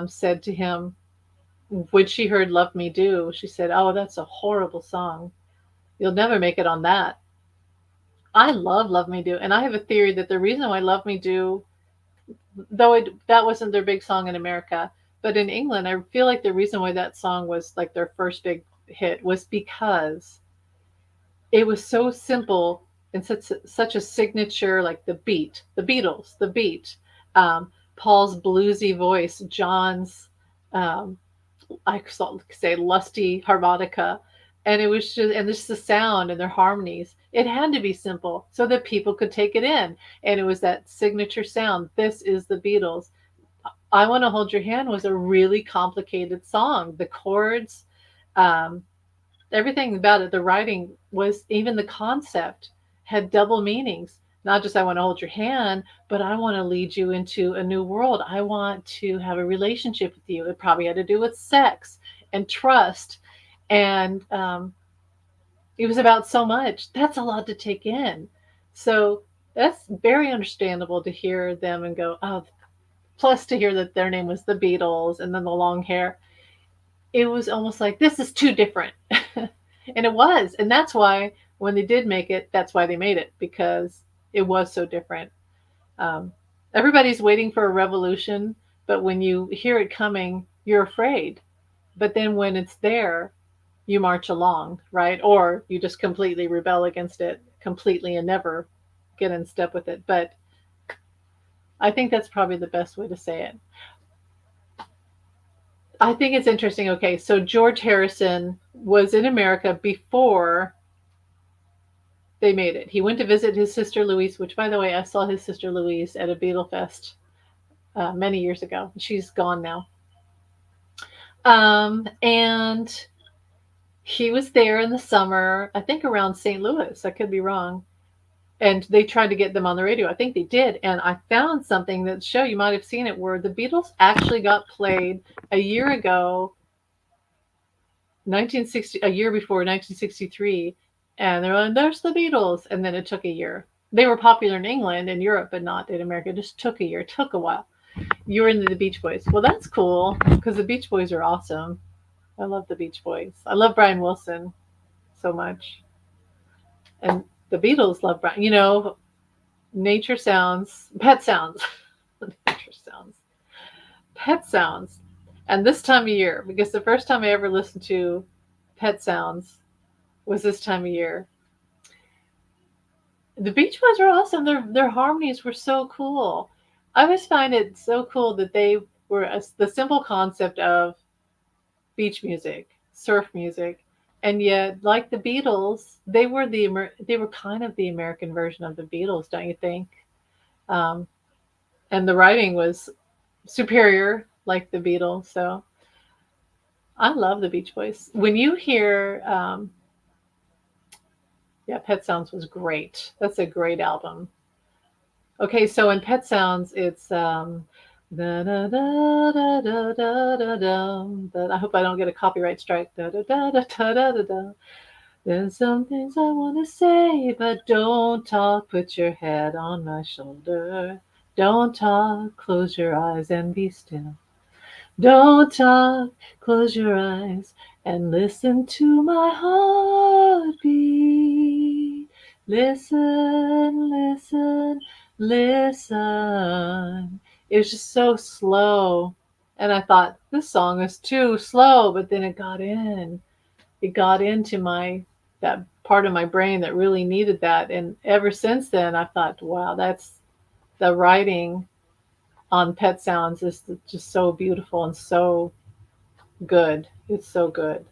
said to him when she heard "Love Me Do," she said, "Oh, that's a horrible song. You'll never make it on that." I love "Love Me Do," and I have a theory that the reason why "Love Me Do," though that wasn't their big song in America, but in England, I feel like the reason why that song was like their first big hit was because it was so simple and such a signature, like the beat, the Beatles, the beat, um, Paul's bluesy voice, John's, um, I say lusty harmonica, and it was just and just the sound and their harmonies. It had to be simple so that people could take it in, and it was that signature sound. This is the Beatles. I Want to Hold Your Hand was a really complicated song. The chords, um, everything about it, the writing was even the concept had double meanings. Not just I want to hold your hand, but I want to lead you into a new world. I want to have a relationship with you. It probably had to do with sex and trust. And it was about so much. That's a lot to take in. So that's very understandable to hear them and go, oh, plus to hear that their name was the Beatles and then the long hair. It was almost like this is too different. And it was. And that's why when they did make it, that's why they made it because it was so different. Um, Everybody's waiting for a revolution, but when you hear it coming, you're afraid. But then when it's there, you march along, right? Or you just completely rebel against it completely and never get in step with it. But I think that's probably the best way to say it. I think it's interesting. Okay, so George Harrison was in America before they made it. He went to visit his sister Louise, which, by the way, I saw his sister Louise at a Beatle Fest many years ago. She's gone now. And he was there in the summer, I think around St. Louis. I could be wrong. And they tried to get them on the radio. I think they did. And I found something that show you might have seen it where the Beatles actually got played a year ago, 1960, a year before 1963, and they're like, "There's the Beatles," and then it took a year. They were popular in England and Europe, but not in America. It just took a year. It took a while. You were into the Beach Boys. Well, that's cool because the Beach Boys are awesome. I love the Beach Boys. I love Brian Wilson so much, and the Beatles love Brian. You know, nature sounds, pet sounds, nature sounds, pet sounds, and this time of year because the first time I ever listened to pet sounds was this time of year. The Beach Boys are awesome. Their harmonies were so cool. I always find it so cool that they were the simple concept of beach music, surf music, and yet like the Beatles, they were kind of the American version of the Beatles, don't you think? Um, and the writing was superior, like the Beatles. So I love the Beach Boys. When you hear yeah, Pet Sounds was great. That's a great album. Okay, so in Pet Sounds, it's da da da da da da da da. I hope I don't get a copyright strike. Da da da da da da da da. There's some things I want to say, but don't talk. Put your head on my shoulder. Don't talk. Close your eyes and be still. Don't talk. Close your eyes and listen to my heartbeat. Listen, listen, listen. It was just so slow. And I thought, this song is too slow, but then it got in. It got into that part of my brain that really needed that. And ever since then, I thought, wow, that's the writing on Pet Sounds is just so beautiful and so good. It's so good.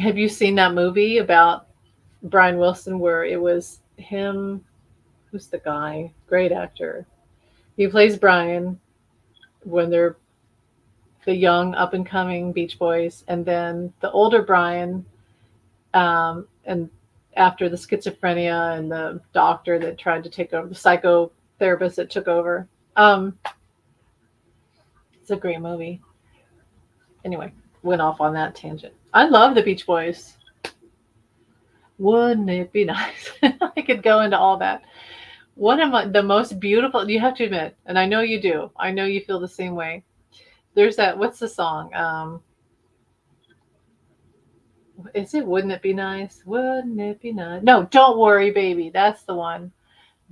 Have you seen that movie about Brian Wilson where it was him, who's the guy? Great actor. He plays Brian when they're the young up and coming Beach Boys, and then the older Brian, and after the schizophrenia and the doctor that tried to take over, the psychotherapist that took over. It's a great movie. Anyway, went off on that tangent. I love the Beach Boys. Wouldn't it be nice? I could go into all that. One of the most beautiful, you have to admit, and I know you do. I know you feel the same way. There's that, what's the song? Is it Wouldn't It Be Nice? Wouldn't it be nice? No, Don't Worry, Baby. That's the one.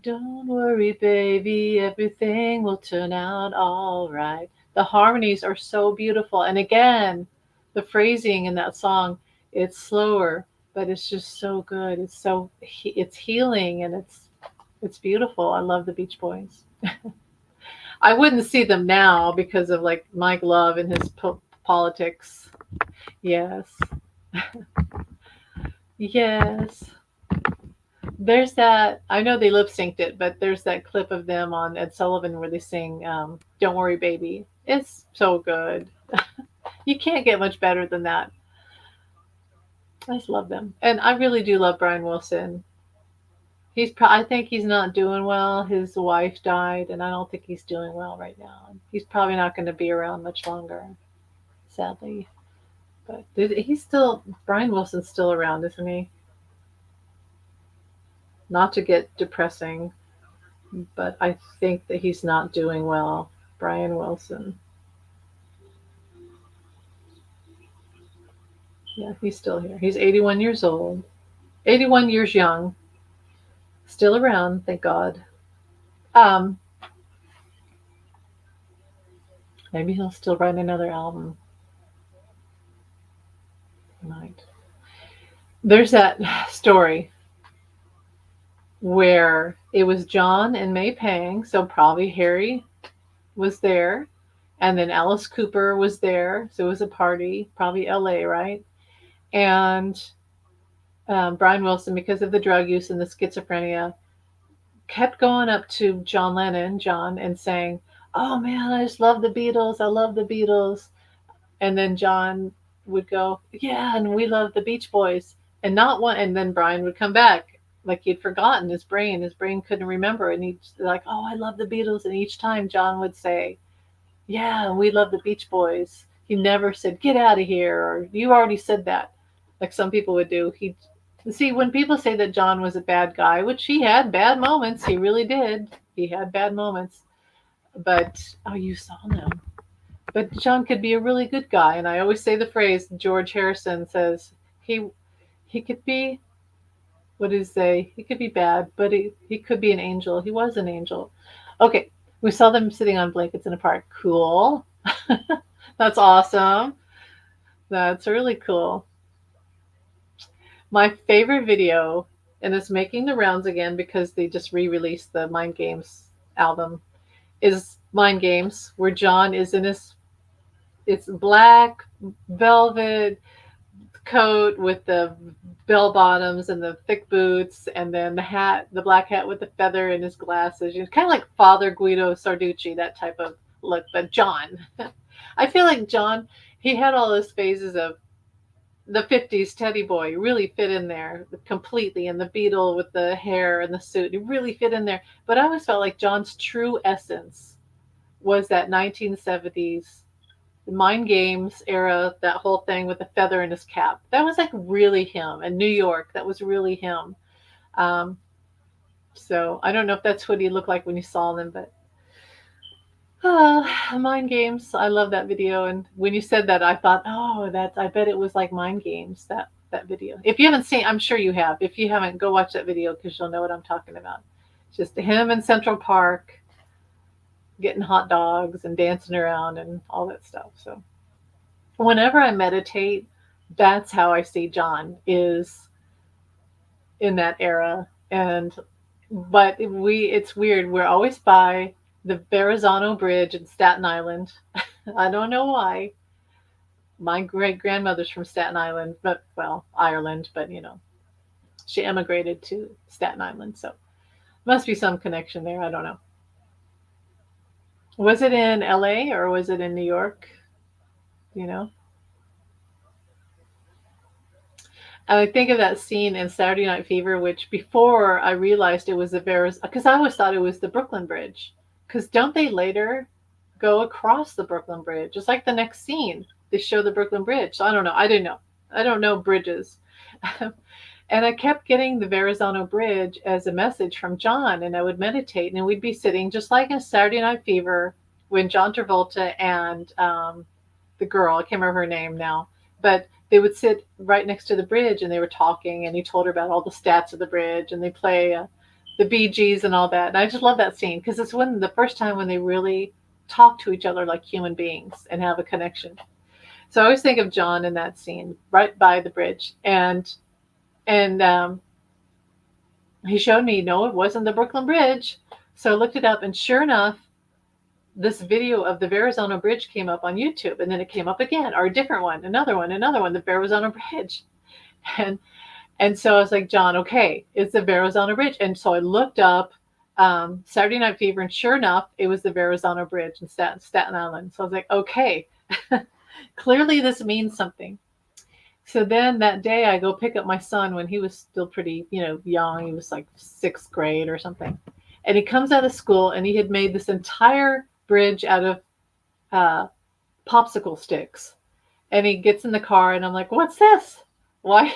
Don't worry, baby. Everything will turn out all right. The harmonies are so beautiful. And again, the phrasing in that song, it's slower, but it's just so good. It's healing, and it's beautiful. I love the Beach Boys. I wouldn't see them now because of like Mike Love and his politics. Yes. Yes. There's that, I know they lip synced it, but there's that clip of them on Ed Sullivan where they sing Don't Worry Baby. It's so good. You can't get much better than that. I just love them. And I really do love Brian Wilson. I think he's not doing well. His wife died, and I don't think he's doing well right now. He's probably not going to be around much longer, sadly. But Brian Wilson's still around, isn't he? Not to get depressing, but I think that he's not doing well. Brian Wilson. Yeah, he's still here. He's 81 years old. 81 years young. Still around, thank God. Um, Maybe he'll still write another album. He might. There's that story where it was John and May Pang, so probably Harry was there, and then Alice Cooper was there, so it was a party, probably LA, right? And Brian Wilson, because of the drug use and the schizophrenia, kept going up to John Lennon, John, and saying, "Oh man, I just love the Beatles. I love the Beatles." And then John would go, "Yeah, and we love the Beach Boys." And not one, and then Brian would come back like he'd forgotten his brain. His brain couldn't remember, and he'd like, "Oh, I love the Beatles." And each time John would say, "Yeah, we love the Beach Boys." He never said, "Get out of here," or "You already said that," like some people would do. He See, when people say that John was a bad guy, which he had bad moments, he really did. He had bad moments. But oh, you saw them. But John could be a really good guy, and I always say the phrase George Harrison says he could be, what did he say? He could be bad, but he could be an angel. He was an angel. Okay, we saw them sitting on blankets in a park. Cool. That's awesome. That's really cool. My favorite video, and it's making the rounds again because they just re-released the Mind Games album, is Mind Games, where John is in it's black velvet coat with the bell bottoms and the thick boots, and then the black hat with the feather and his glasses. Kind of like Father Guido Sarducci, that type of look, but John. I feel like John, he had all those phases of the 50s Teddy Boy, really fit in there completely, and the Beatle with the hair and the suit, it really fit in there. But I always felt like John's true essence was that 1970s Mind Games era, that whole thing with the feather in his cap. That was like really him. And New York, that was really him. Um, so I don't know if that's what he looked like when you saw them, but Mind Games. I love that video. And when you said that, I thought, oh, I bet it was like Mind Games, that video. If you haven't seen, I'm sure you have. If you haven't, go watch that video because you'll know what I'm talking about. Just him in Central Park getting hot dogs and dancing around and all that stuff. So whenever I meditate, that's how I see John, is in that era. But it's weird. We're always by the Verrazano Bridge in Staten Island. I don't know why. My great grandmother's from Staten Island, but well, Ireland, but She emigrated to Staten Island, so must be some connection there. I don't know. Was it in LA or was it in New York? You know? And I think of that scene in Saturday Night Fever, which before I realized it was the Veras, because I always thought it was the Brooklyn Bridge. Because don't they later go across the Brooklyn Bridge? It's like the next scene, they show the Brooklyn Bridge. So I don't know. I didn't know. I don't know bridges. And I kept getting the Verrazano Bridge as a message from John, and I would meditate, and we'd be sitting just like in Saturday Night Fever when John Travolta and the girl, I can't remember her name now, but they would sit right next to the bridge and they were talking, and he told her about all the stats of the bridge, and they play the Bee Gees and all that. And I just love that scene because it's when the first time when they really talk to each other like human beings and have a connection. So I always think of John in that scene right by the bridge, and he showed me, no, it wasn't the Brooklyn Bridge. So I looked it up, and sure enough, this video of the Verrazano Bridge came up on YouTube, and then it came up again, or a different one, another one, the Verrazano Bridge. And and so I was like, John, okay, it's the Verrazano Bridge. And so I looked up Saturday Night Fever, and sure enough, it was the Verrazano Bridge in Staten Island. So I was like, okay, clearly this means something. So then that day I go pick up my son when he was still pretty, young. He was like sixth grade or something. And he comes out of school and he had made this entire bridge out of uh, popsicle sticks. And he gets in the car and I'm like, what's this? Why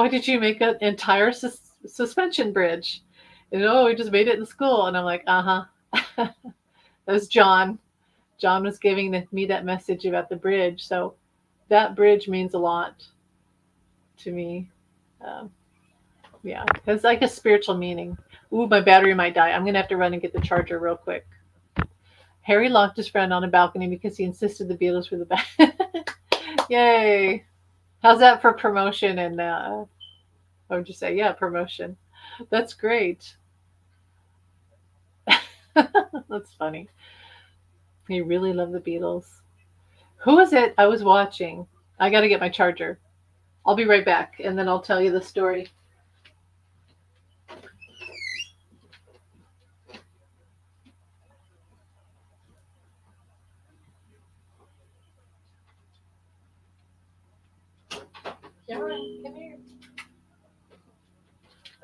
did you make an entire suspension bridge? And oh, we just made it in school. And I'm like, uh-huh. That was John. John was giving me that message about the bridge. So that bridge means a lot to me. Um, yeah, it's like a spiritual meaning. Ooh, my battery might die. I'm gonna have to run and get the charger real quick. Harry locked his friend on a balcony because he insisted the Beatles were the best. Yay! How's that for promotion? And what would you say? Yeah, promotion. That's great. That's funny. You really love the Beatles. Who is it I was watching? I got to get my charger. I'll be right back, and then I'll tell you the story. Cameron, come here.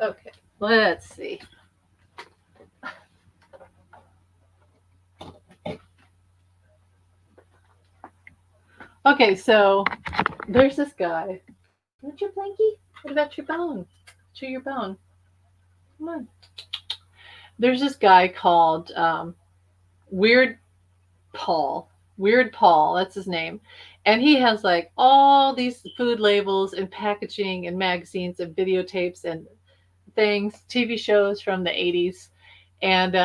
Okay, let's see. Okay, so there's this guy. What's your blankie? What about your bone? Chew your bone. Come on. There's this guy called Weird Paul. Weird Paul, that's his name. And he has like all these food labels and packaging and magazines and videotapes and things, TV shows from the 80s. And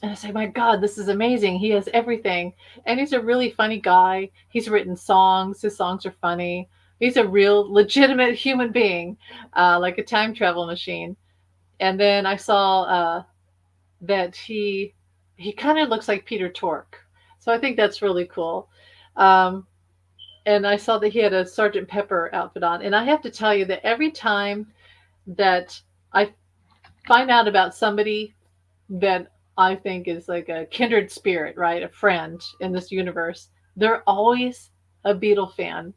I say, my God, this is amazing. He has everything. And he's a really funny guy. He's written songs. His songs are funny. He's a real legitimate human being, like a time travel machine. And then I saw that he kind of looks like Peter Tork. So I think that's really cool. Um, and I saw that he had a Sergeant Pepper outfit on. And I have to tell you that every time that I find out about somebody that I think is like a kindred spirit, right? A friend in this universe, they're always a Beatle fan.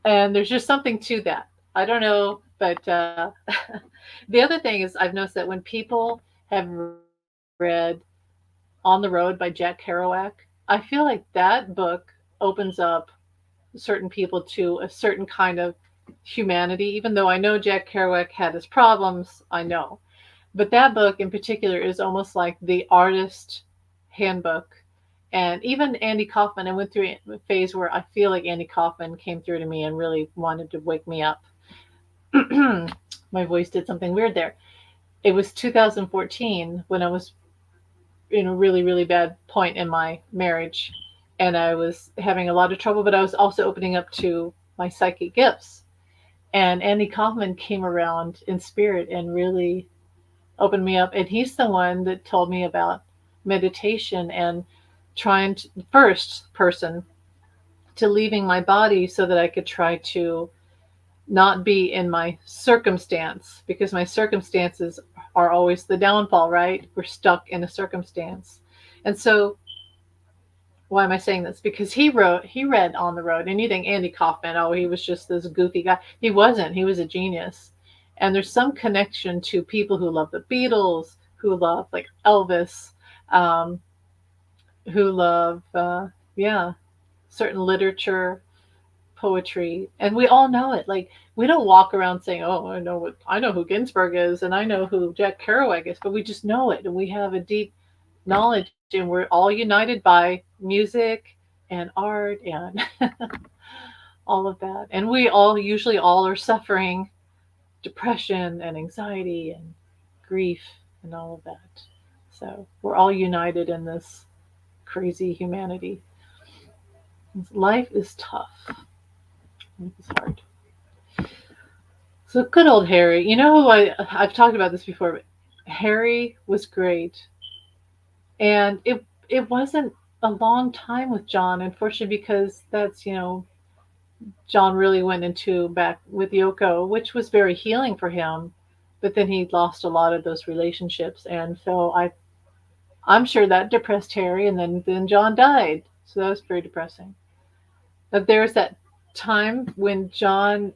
And there's just something to that. I don't know, but the other thing is I've noticed that when people have read On the Road by Jack Kerouac, I feel like that book opens up certain people to a certain kind of humanity, even though I know Jack Kerouac had his problems, I know. But that book in particular is almost like the artist handbook. And even Andy Kaufman, I went through a phase where I feel like Andy Kaufman came through to me and really wanted to wake me up. My voice did something weird there. It was 2014 when I was in a really, really bad point in my marriage. And I was having a lot of trouble, but I was also opening up to my psychic gifts. And Andy Kaufman came around in spirit and really opened me up. And he's the one that told me about meditation and trying to, first person, to leaving my body so that I could try to not be in my circumstance, because my circumstances are always the downfall, right? We're stuck in a circumstance. And so, why am I saying this? Because he read On the Road, and you think Andy Kaufman, oh, he was just this goofy guy. He wasn't. He was a genius. And there's some connection to people who love the Beatles, who love like Elvis, um, who love, yeah, certain literature, poetry, and we all know it. Like, we don't walk around saying, "Oh, I know who Ginsberg is, and I know who Jack Kerouac is," but we just know it, and we have a deep knowledge, and we're all united by music and art and all of that. And we all usually all are suffering depression and anxiety and grief and all of that. So we're all united in this crazy humanity. Life is tough. Life is hard. So good old Harry. You know who I've talked about this before, but Harry was great. And it wasn't a long time with John, unfortunately, because that's, John really went into back with Yoko, which was very healing for him. But then he lost a lot of those relationships, and so I'm sure that depressed Harry, and then John died, so that was very depressing. But there's that time when John,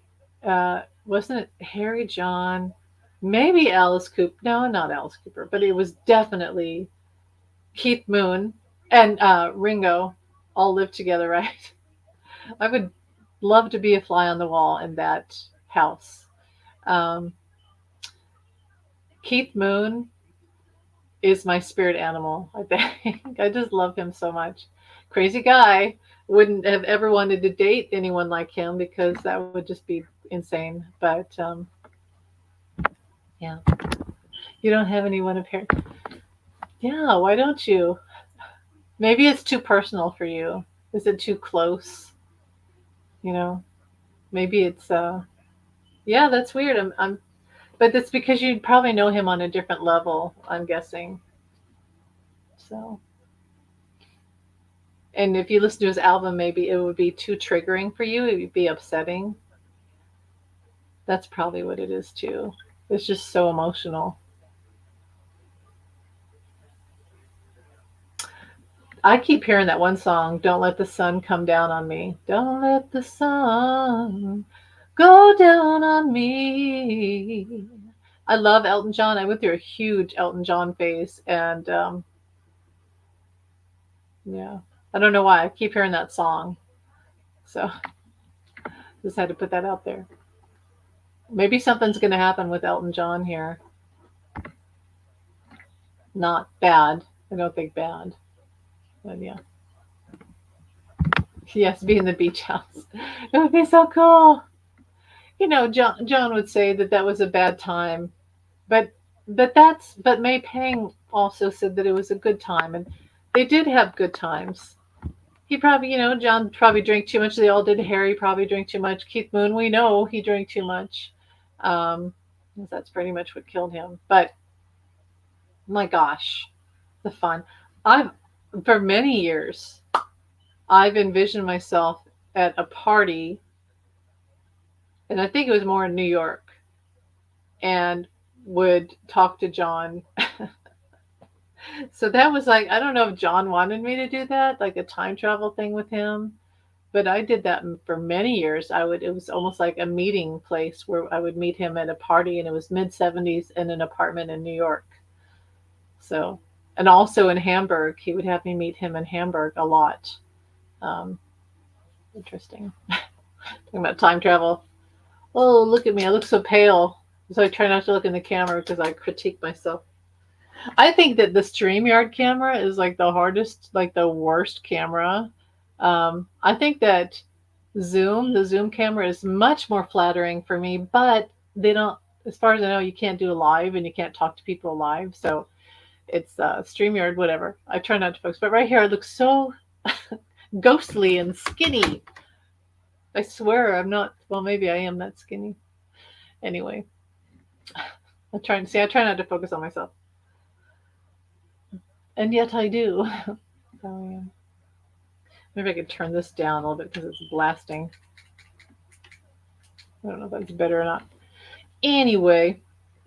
wasn't it Harry, John, maybe Alice Cooper? No, not Alice Cooper, but it was definitely Keith Moon and Ringo all lived together, right? I would love to be a fly on the wall in that house. Um, Keith Moon is my spirit animal, I think. I just love him so much. Crazy guy. Wouldn't have ever wanted to date anyone like him because that would just be insane. But yeah, you don't have anyone of hair. Yeah, why don't you? Maybe it's too personal for you. Is it too close? You know, maybe it's yeah, that's weird. But that's because you probably know him on a different level, I'm guessing. So, and if you listen to his album, maybe it would be too triggering for you. It would be upsetting. That's probably what it is too. It's just so emotional. I keep hearing that one song, "Don't Let the Sun Come Down on Me." Don't let the sun go down on me. I love Elton John. I went through a huge Elton John phase, and yeah, I don't know why I keep hearing that song. So just had to put that out there. Maybe something's going to happen with Elton John here. Not bad. I don't think bad, but yeah. Yes, be in the beach house. It would be so cool. John would say that that was a bad time, but but May Pang also said that it was a good time, and they did have good times. He probably, John probably drank too much. They all did. Harry probably drank too much. Keith Moon, we know he drank too much. Um, that's pretty much what killed him. But my gosh, the fun. I've for many years I've envisioned myself at a party, and I think it was more in New York, and would talk to John. So that was like, I don't know if John wanted me to do that, like a time travel thing with him, but I did that for many years. It was almost like a meeting place where I would meet him at a party, and it was mid 70s in an apartment in New York. So, and also in Hamburg, he would have me meet him in Hamburg a lot. Um, Interesting. Talking about time travel. Oh, look at me. I look so pale. So I try not to look in the camera because I critique myself. I think that the StreamYard camera is like the hardest, like the worst camera. I think that the Zoom camera is much more flattering for me, but they don't, as far as I know, you can't do a live and you can't talk to people live. So it's StreamYard, whatever. I try not to focus. But right here, I look so ghostly and skinny. I swear I'm not, well, maybe I am that skinny. Anyway, I try not to focus on myself. And yet I do. So, yeah. Maybe I could turn this down a little bit because it's blasting. I don't know if that's better or not. Anyway,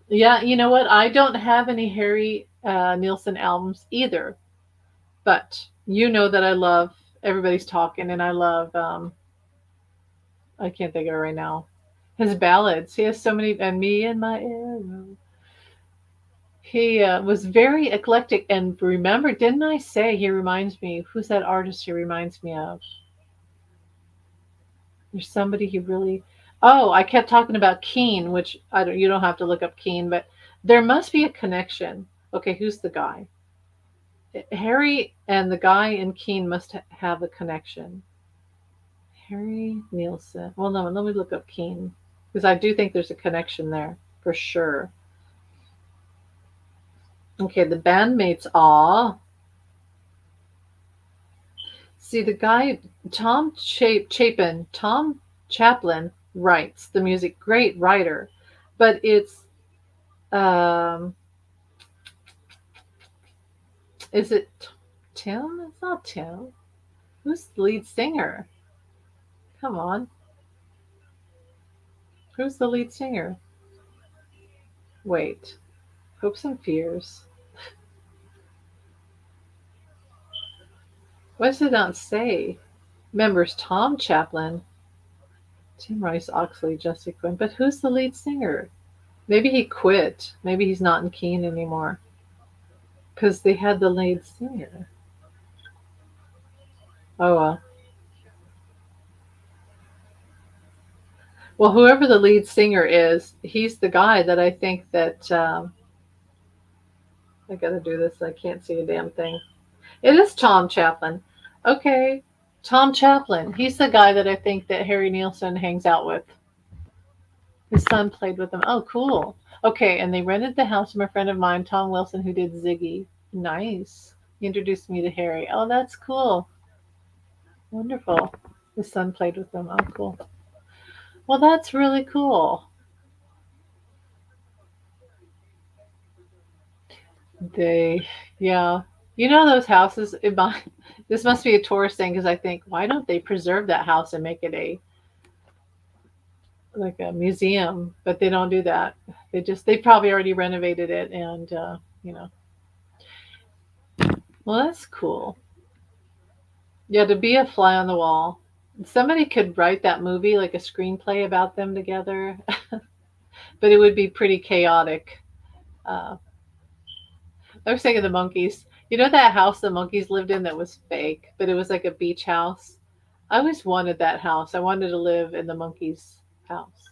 yeah, you know what? I don't have any Harry Nilsson albums either, but you know that I love Everybody's Talking, and I love I can't think of it right now. His ballads. He has so many, and Me and My Arrow. He was very eclectic, and remember, didn't I say he reminds me? Who's that artist he reminds me of? There's somebody he really. Oh, I kept talking about Keane, which I don't. You don't have to look up Keane, but there must be a connection. Okay, who's the guy? Harry and the guy in Keane must have a connection. Harry Nielsen. Well, no, let me look up Keane because I do think there's a connection there for sure. Okay, the bandmates are. See, the guy, Tom Chaplin writes the music, great writer, but it's, um, is it Tim? It's not Tim. Who's the lead singer? Come on. Who's the lead singer? Wait. Hopes and Fears. What does it not say? Members Tom Chaplin, Tim Rice, Oxley, Jesse Quinn. But who's the lead singer? Maybe he quit. Maybe he's not in Keane anymore. Because they had the lead singer. Oh well. Well, whoever the lead singer is, he's the guy that I think that I gotta do this. I can't see a damn thing. It is Tom Chaplin. Okay, Tom Chaplin. He's the guy that I think that Harry Nielsen hangs out with. His son played with him. Oh, cool. Okay, and they rented the house from a friend of mine, Tom Wilson, who did Ziggy. Nice. He introduced me to Harry. Oh, that's cool. Wonderful. His son played with them. Oh, cool. Well, that's really cool. They, yeah. You know those houses, this must be a tourist thing because I think, why don't they preserve that house and make it a like a museum? But they don't do that. They probably already renovated it and you know. Well, that's cool. Yeah, to be a fly on the wall. Somebody could write that movie like a screenplay about them together, but it would be pretty chaotic. Uh, I was thinking the monkeys. You know that house the monkeys lived in that was fake, but it was like a beach house? I always wanted that house. I wanted to live in the monkeys' house.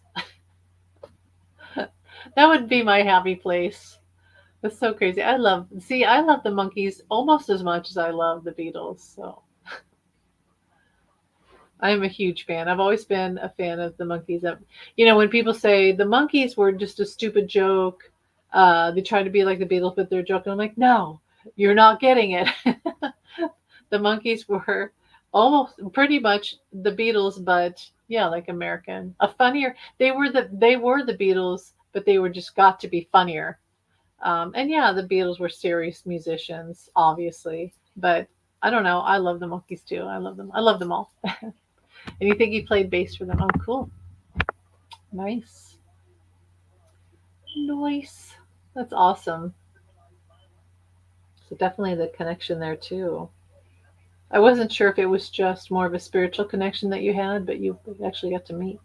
That would be my happy place. That's so crazy. I love the monkeys almost as much as I love the Beatles. So I am a huge fan. I've always been a fan of the monkeys. You know, when people say the monkeys were just a stupid joke, they try to be like the Beatles, but they're joking. I'm like, no, you're not getting it. The monkeys were almost pretty much the Beatles, but yeah, like American. A funnier. They were the Beatles, but they were just got to be funnier. And yeah, the Beatles were serious musicians, obviously, but I don't know. I love the monkeys too. I love them. I love them all. And you think he played bass for them? Oh, cool. Nice. Nice. That's awesome. So definitely the connection there too. I wasn't sure if it was just more of a spiritual connection that you had, but you actually got to meet.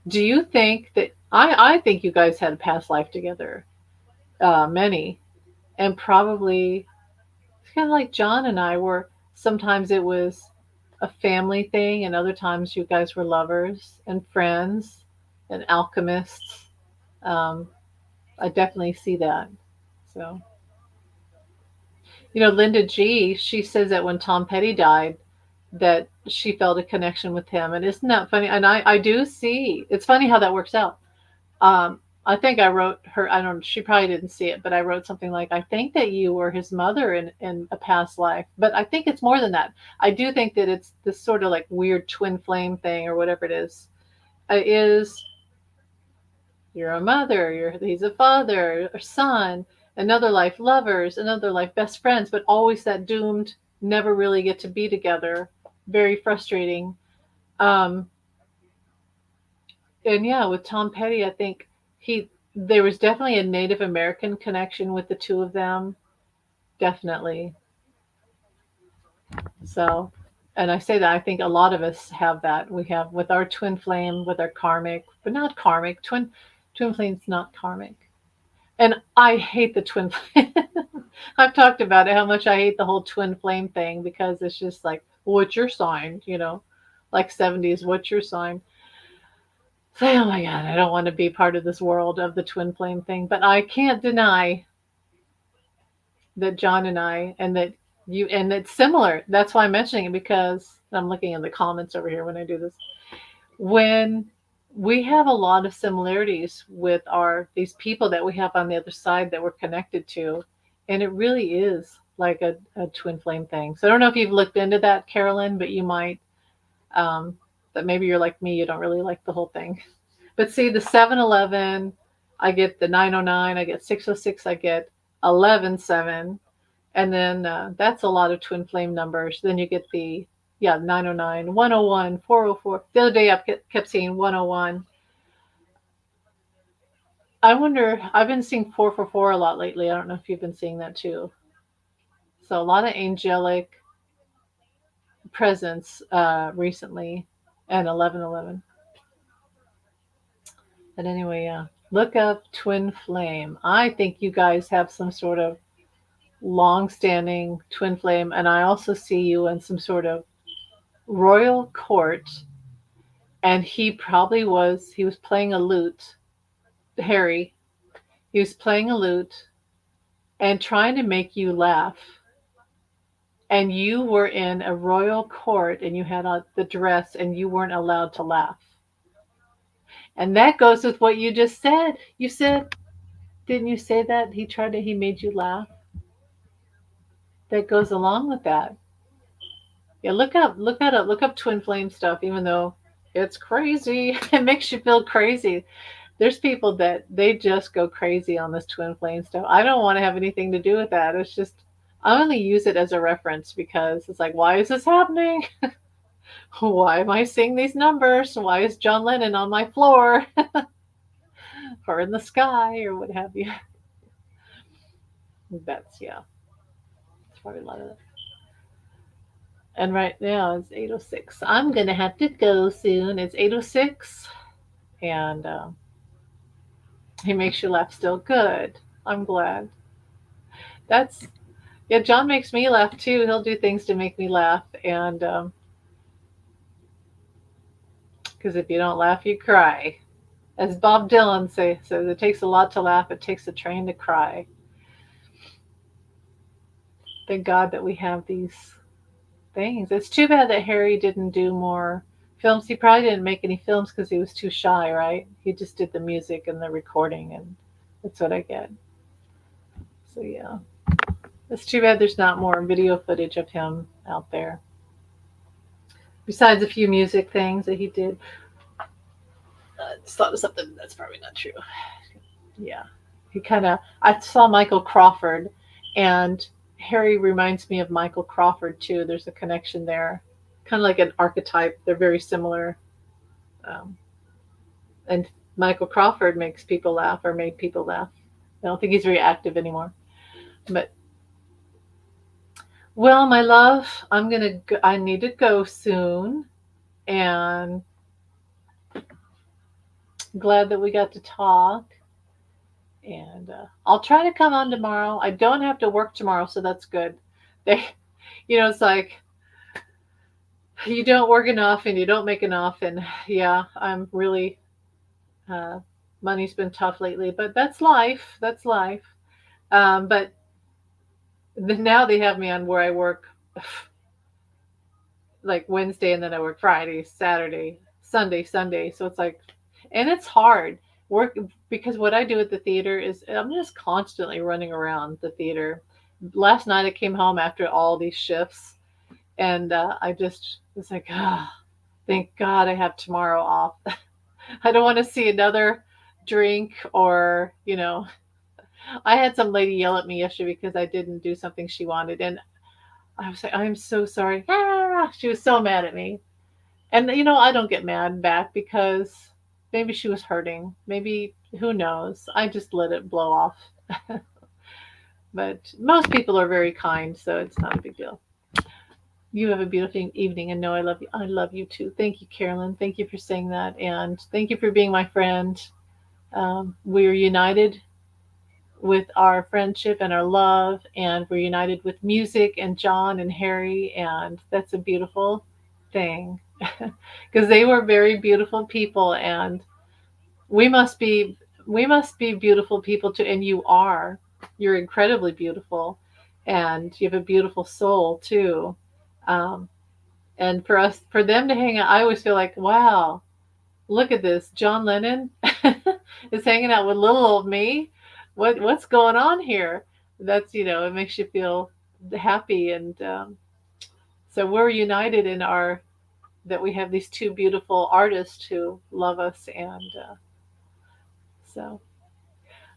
Do you think that I think you guys had a past life together, many, and probably it's kind of like John and I were. Sometimes it was a family thing, and other times you guys were lovers and friends and alchemists. Um, I definitely see that. So, Linda G, she says that when Tom Petty died, that she felt a connection with him. And isn't that funny? And I do see, it's funny how that works out. I think I wrote her, I don't, she probably didn't see it, but I wrote something like, I think that you were his mother in a past life. But I think it's more than that. I do think that it's this sort of like weird twin flame thing or whatever it is. Is you're a mother, he's a father or son, another life lovers, another life best friends, but always that doomed, never really get to be together. Very frustrating. Um, And yeah, with Tom Petty, I think he there was definitely a Native American connection with the two of them, definitely. So, and I say that I think a lot of us have that. We have with our twin flame, with our karmic, but not karmic. Twin flame's not karmic. And I hate the twin flame. I've talked about it how much I hate the whole twin flame thing because it's just like, what's your sign? Like 70s, what's your sign? So, oh my God, I don't want to be part of this world of the twin flame thing. But I can't deny that John and I, and that you, and it's similar. That's why I'm mentioning it because I'm looking in the comments over here when I do this. When we have a lot of similarities with these people that we have on the other side that we're connected to, and it really is like a twin flame thing. So I don't know if you've looked into that, Carolyn, but you might. But maybe you're like me, you don't really like the whole thing. But see, the 711, I get the 909, I get 606, I get 117, and then that's a lot of twin flame numbers. Then you get the, yeah, 909, 101, 404. The other day I kept seeing 101. I wonder, I've been seeing 444 a lot lately. I don't know if you've been seeing that too. So a lot of angelic presence recently, and 1111. But anyway, yeah. Look up twin flame. I think you guys have some sort of long-standing twin flame, and I also see you in some sort of royal court. And he was playing a lute, Harry. He was playing a lute and trying to make you laugh. And you were in a royal court, and you had on the dress, and you weren't allowed to laugh. And that goes with what you just said. You said, didn't you say that he made you laugh? That goes along with that. Yeah, look that up, look up twin flame stuff, even though it's crazy. It makes you feel crazy. There's people that they just go crazy on this twin flame stuff. I don't want to have anything to do with that. It's just, I only use it as a reference because it's like, why is this happening? Why am I seeing these numbers? Why is John Lennon on my floor or in the sky or what have you? That's, yeah, it's probably a lot of that. And right now it's 8:06. I'm gonna have to go soon. It's 8:06, and he makes you laugh still. Good. I'm glad. That's Yeah. John makes me laugh too. He'll do things to make me laugh, and because if you don't laugh, you cry. As Bob Dylan says, it takes a lot to laugh. It takes a train to cry. Thank God that we have these things. It's too bad that Harry didn't do more films. He probably didn't make any films because he was too shy, right? He just did the music and the recording, and that's what I get. So yeah, it's too bad there's not more video footage of him out there. Besides a few music things that he did. I just thought of something that's probably not true. Yeah, he kind of. I saw Michael Crawford, and Harry reminds me of Michael Crawford too. There's a connection there, kind of like an archetype. They're very similar. Um, and Michael Crawford makes people laugh or made people laugh. I don't think he's very active anymore. But well, my love, I need to go soon, and glad that we got to talk. And I'll try to come on tomorrow. I don't have to work tomorrow, so that's good. They, it's like you don't work enough and you don't make enough, and yeah, I'm really uh, money's been tough lately, but that's life. That's life. But now they have me on where I work like Wednesday, and then I work Friday, Saturday, Sunday, Sunday. So it's like, and it's hard work because what I do at the theater is I'm just constantly running around the theater. Last night I came home after all these shifts, and I just was like, thank God I have tomorrow off. I don't want to see another drink or, I had some lady yell at me yesterday because I didn't do something she wanted. And I was like, I'm so sorry. Ah, she was so mad at me. And, I don't get mad back because maybe she was hurting. Maybe, who knows? I just let it blow off. But most people are very kind, so it's not a big deal. You have a beautiful evening, and know I love you. I love you too. Thank you, Carolyn. Thank you for saying that, and thank you for being my friend. We're united with our friendship and our love, and we're united with music and John and Harry, and that's a beautiful thing because they were very beautiful people, and we must be we must be beautiful people too, and you are. You're incredibly beautiful, and you have a beautiful soul too. Um, and for them to hang out, I always feel like, wow, look at this. John Lennon is hanging out with little old me. What's going on here? That's, it makes you feel happy, and so we're united in our that we have these two beautiful artists who love us, and so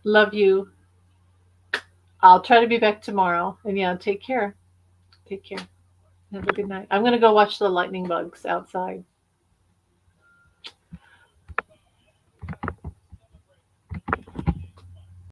love you. I'll try to be back tomorrow, and yeah, take care. Take care. Have a good night. I'm gonna go watch the lightning bugs outside.